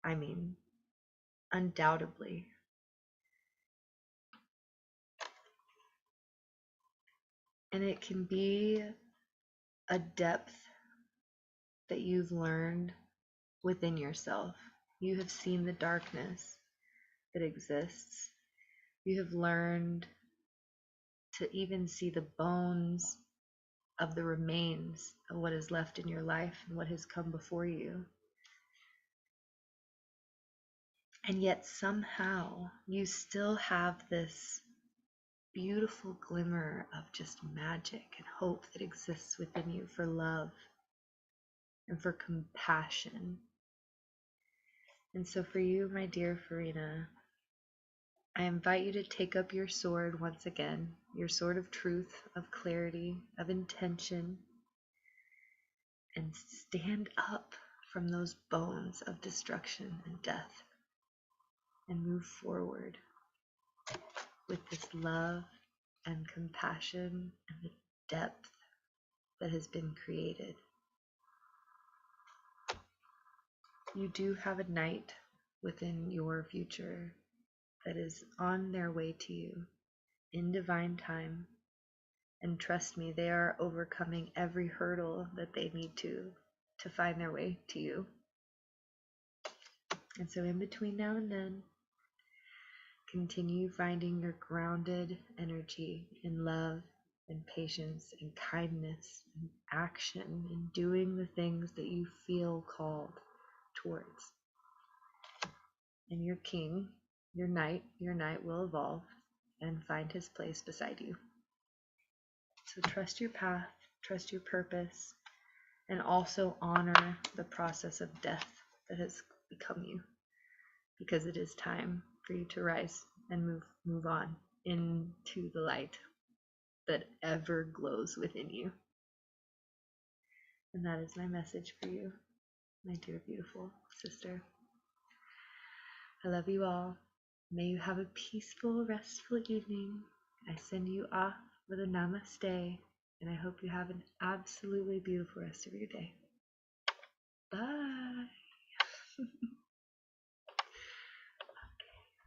I mean, undoubtedly. And it can be a depth that you've learned within yourself. You have seen the darkness, that exists. You have learned to even see the bones of the remains of what is left in your life and what has come before you. And yet somehow you still have this beautiful glimmer of just magic and hope that exists within you for love and for compassion. And so for you, my dear Farina, I invite you to take up your sword once again, your sword of truth, of clarity, of intention, and stand up from those bones of destruction and death and move forward with this love and compassion and the depth that has been created. You do have a knight within your future that is on their way to you in divine time. And trust me, they are overcoming every hurdle that they need to find their way to you. And so in between now and then, continue finding your grounded energy in love and patience and kindness and action and doing the things that you feel called towards. And your king, your knight will evolve and find his place beside you. So trust your path, trust your purpose, and also honor the process of death that has become you, because it is time for you to rise and move on into the light that ever glows within you. And that is my message for you, my dear beautiful sister. I love you all. May you have a peaceful, restful evening. I send you off with a namaste, and I hope you have an absolutely beautiful rest of your day. Bye.